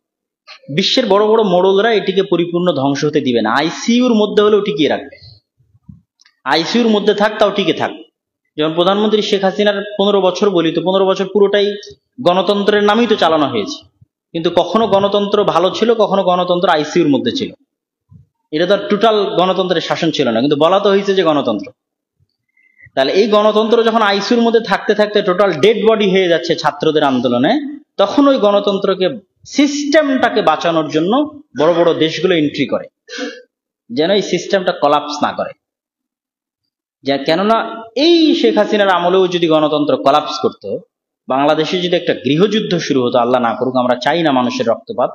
Speaker 1: বিশ্বের বড় বড় মোড়লরা এটিকে পরিপূর্ণ ধ্বংস হতে দিবে না। আইসিইউর মধ্যে হলেও টিকিয়ে রাখবে। আইসিইউর মধ্যে থাক, তাও টিকে থাক। যেমন প্রধানমন্ত্রী শেখ হাসিনার 15 বছর বলি, তো 15 বছর পুরোটাই গণতন্ত্রের নামেই তো চালানো হয়েছে, কিন্তু কখনো গণতন্ত্র ভালো ছিল, কখনো গণতন্ত্র আইসিইউর মধ্যে ছিল। এটা তো টোটাল গণতন্ত্রের শাসন ছিল না, কিন্তু বলা তো হয়েছে যে গণতন্ত্র। তাহলে এই গণতন্ত্র যখন আইসিইউর মধ্যে থাকতে থাকতে টোটাল ডেড বডি হয়ে যাচ্ছে ছাত্রদের আন্দোলনে, তখন ওই গণতন্ত্রকে, সিস্টেমটাকে বাঁচানোর জন্য বড় বড় দেশগুলো এন্ট্রি করে, যেন এই সিস্টেমটা কলাপস না করে। কেননা এই শেখ হাসিনার আমলেও যদি গণতন্ত্র কলাপস করতো, বাংলাদেশে যদি একটা গৃহযুদ্ধ শুরু হতো, আল্লাহ না করুক, আমরা চাই না মানুষের রক্তপাত,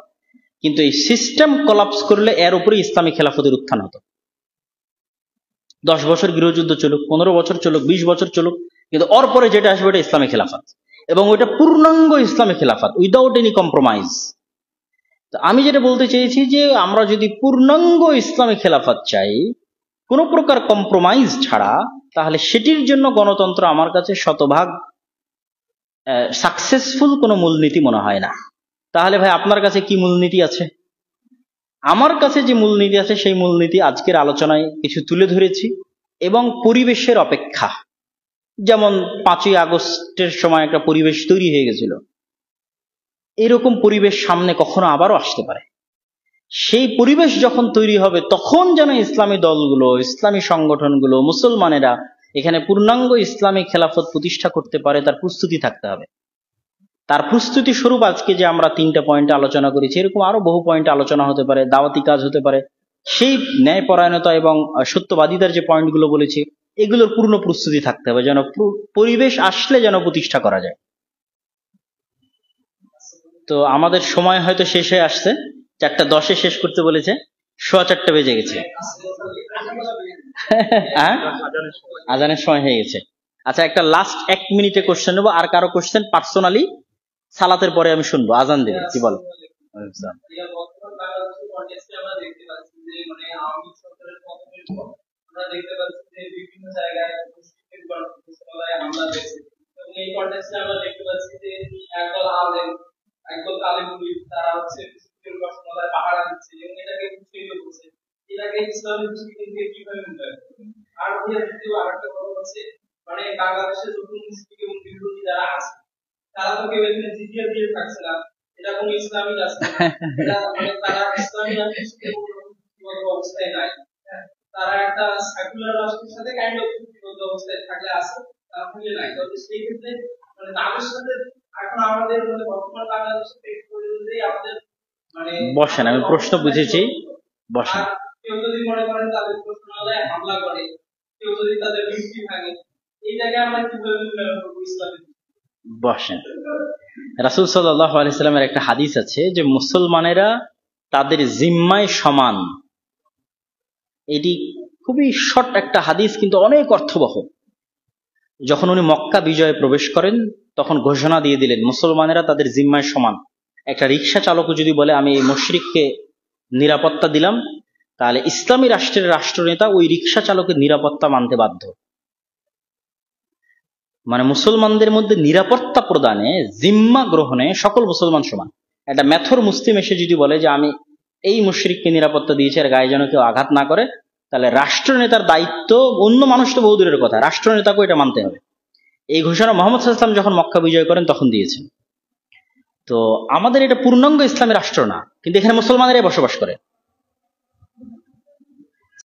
Speaker 1: কিন্তু এই সিস্টেম কলাপস করলে এর উপরে ইসলামী খেলাফতের উত্থান হতো। 10 বছর গৃহযুদ্ধ চলুক, 15 বছর চলুক, 20 বছর চলুক, কিন্তু ওর পরে যেটা আসবে ওটা ইসলামী খেলাফত, এবং ওইটা পূর্ণাঙ্গ ইসলামী খেলাফত, উইদাউট এনি কম্প্রোমাইজ। আমি যেটা বলতে চেয়েছি যে আমরা যদি পূর্ণাঙ্গ ইসলামী খেলাফত চাই, কোন প্রকার কম্প্রোমাইজ ছাড়া, তাহলে সেটির জন্য গণতন্ত্র আমার কাছে শতভাগ সাকসেসফুল কোনো মূলনীতি মনে হয় না। তাহলে ভাই আপনার কাছে কি মূলনীতি আছে? আমার কাছে যে মূলনীতি আছে সেই মূলনীতি আজকের আলোচনায় কিছু তুলে ধরেছি, এবং পরিবেশের অপেক্ষা, যেমন 5ই আগস্টের সময় একটা পরিবেশ তৈরি হয়ে গেছিল, এরকম পরিবেশ সামনে কখনো আবারও আসতে পারে। সেই পরিবেশ যখন তৈরি হবে তখন যেন ইসলামী দলগুলো, ইসলামী সংগঠনগুলো, মুসলমানেরা এখানে পূর্ণাঙ্গ ইসলামী খেলাফত প্রতিষ্ঠা করতে পারে, তার প্রস্তুতি থাকতে হবে। তার প্রস্তুতি স্বরূপ আজকে যে আমরা 3টা পয়েন্টে আলোচনা করেছি, এরকম আরো বহু পয়েন্টে আলোচনা হতে পারে, দাওয়াতি কাজ হতে পারে। সেই ন্যায়পরায়ণতা এবং সত্যবাদিতার যে পয়েন্টগুলো বলেছি, এগুলোর পূর্ণ প্রস্তুতি থাকতে হবে যেন পরিবেশ আসলে যেন প্রতিষ্ঠা করা যায়। তো আমাদের সময় হয়তো শেষ হয়ে আসছে, 4:10 শেষ করতে বলেছে, 4:15 বেজে গেছে। হ্যাঁ, আজানের সময় হয়ে গেছে। আচ্ছা, একটা লাস্ট 1 মিনিটে কোশ্চেন নেবো। আর কারো কোশ্চেন পার্সোনালি সালাতের পরে আমি শুনবো, আজান দেবে। কি বল? বিভিন্ন জায়গায় একদল আলেম তারা হচ্ছে পাহারা দিচ্ছে এবং এটাকে উৎসাহিত করছে, এটাকে ইসলামের দৃষ্টিকোণ থেকে কিভাবে মূল্যায়ন করবে? আর দ্বিতীয় আরেকটা কথা হচ্ছে, মানে বাংলাদেশে যখন মুসলিম এবং বিরোধী যারা আছে তারা তো কেউ এখানে জিজিয়া দিয়ে থাকছে না, এটা কোনো ইসলামী রাষ্ট্র না, এটা মানে তারা ইসলামী রাষ্ট্রের অবস্থায় নাই, তারা একটা সেকুলার রাষ্ট্রের সাথে কাইন্ড অফ চুক্তিবদ্ধ অবস্থায় থাকলে আছে, তাহলে নাই। তবে সেই ক্ষেত্রে মানে তাদের সাথে এখন আমাদের মানে বর্তমান বাংলাদেশের প্রেক্ষাপটে আমাদের মানে বসেন, আমি প্রশ্ন বুঝেছি, বসেন। কেউ যদি মনে করেন তাদের প্রশ্নালয়ে হামলা করে, কেউ যদি তাদের ভিত্তি ভাঙে, এই জায়গায় আমরা কিভাবে মূল্যায়ন করবো ইসলামের? বসেন। রাসূল সাল্লাল্লাহু আলাইহি সাল্লামের একটা হাদিস আছে যে মুসলমানেরা তাদের জিম্মায় সমান। এটি খুবই শর্ট একটা হাদিস, কিন্তু অনেক অর্থবহ। যখন উনি মক্কা বিজয়ে প্রবেশ করেন তখন ঘোষণা দিয়ে দিলেন মুসলমানেরা তাদের জিম্মায় সমান। একটা রিক্সা চালকও যদি বলে আমি এই মুশরিককে নিরাপত্তা দিলাম, তাহলে ইসলামী রাষ্ট্রের রাষ্ট্রনেতা ওই রিক্সা চালকের নিরাপত্তা মানতে বাধ্য। মানে মুসলমানদের মধ্যে নিরাপত্তা প্রদানে, জিম্মা গ্রহণে সকল মুসলমান সমান। একটা মেথর মুসলিম এসে যদি বলে যে আমি এই মুশরিককে নিরাপত্তা দিয়েছি, আর গায়ে যেন কেউ আঘাত না করে, তাহলে রাষ্ট্রনেতার দায়িত্ব, অন্য মানুষ তো বহু দূরের কথা, রাষ্ট্রনেতাকেও এটা মানতে হবে। এই ঘোষণা মুহাম্মদ সাল্লাল্লাহু আলাইহি ওয়াসাল্লাম যখন মক্কা বিজয় করেন তখন দিয়েছেন। তো আমাদের এটা পূর্ণাঙ্গ ইসলামী রাষ্ট্র না, কিন্তু এখানে মুসলমানেরাই বসবাস করে।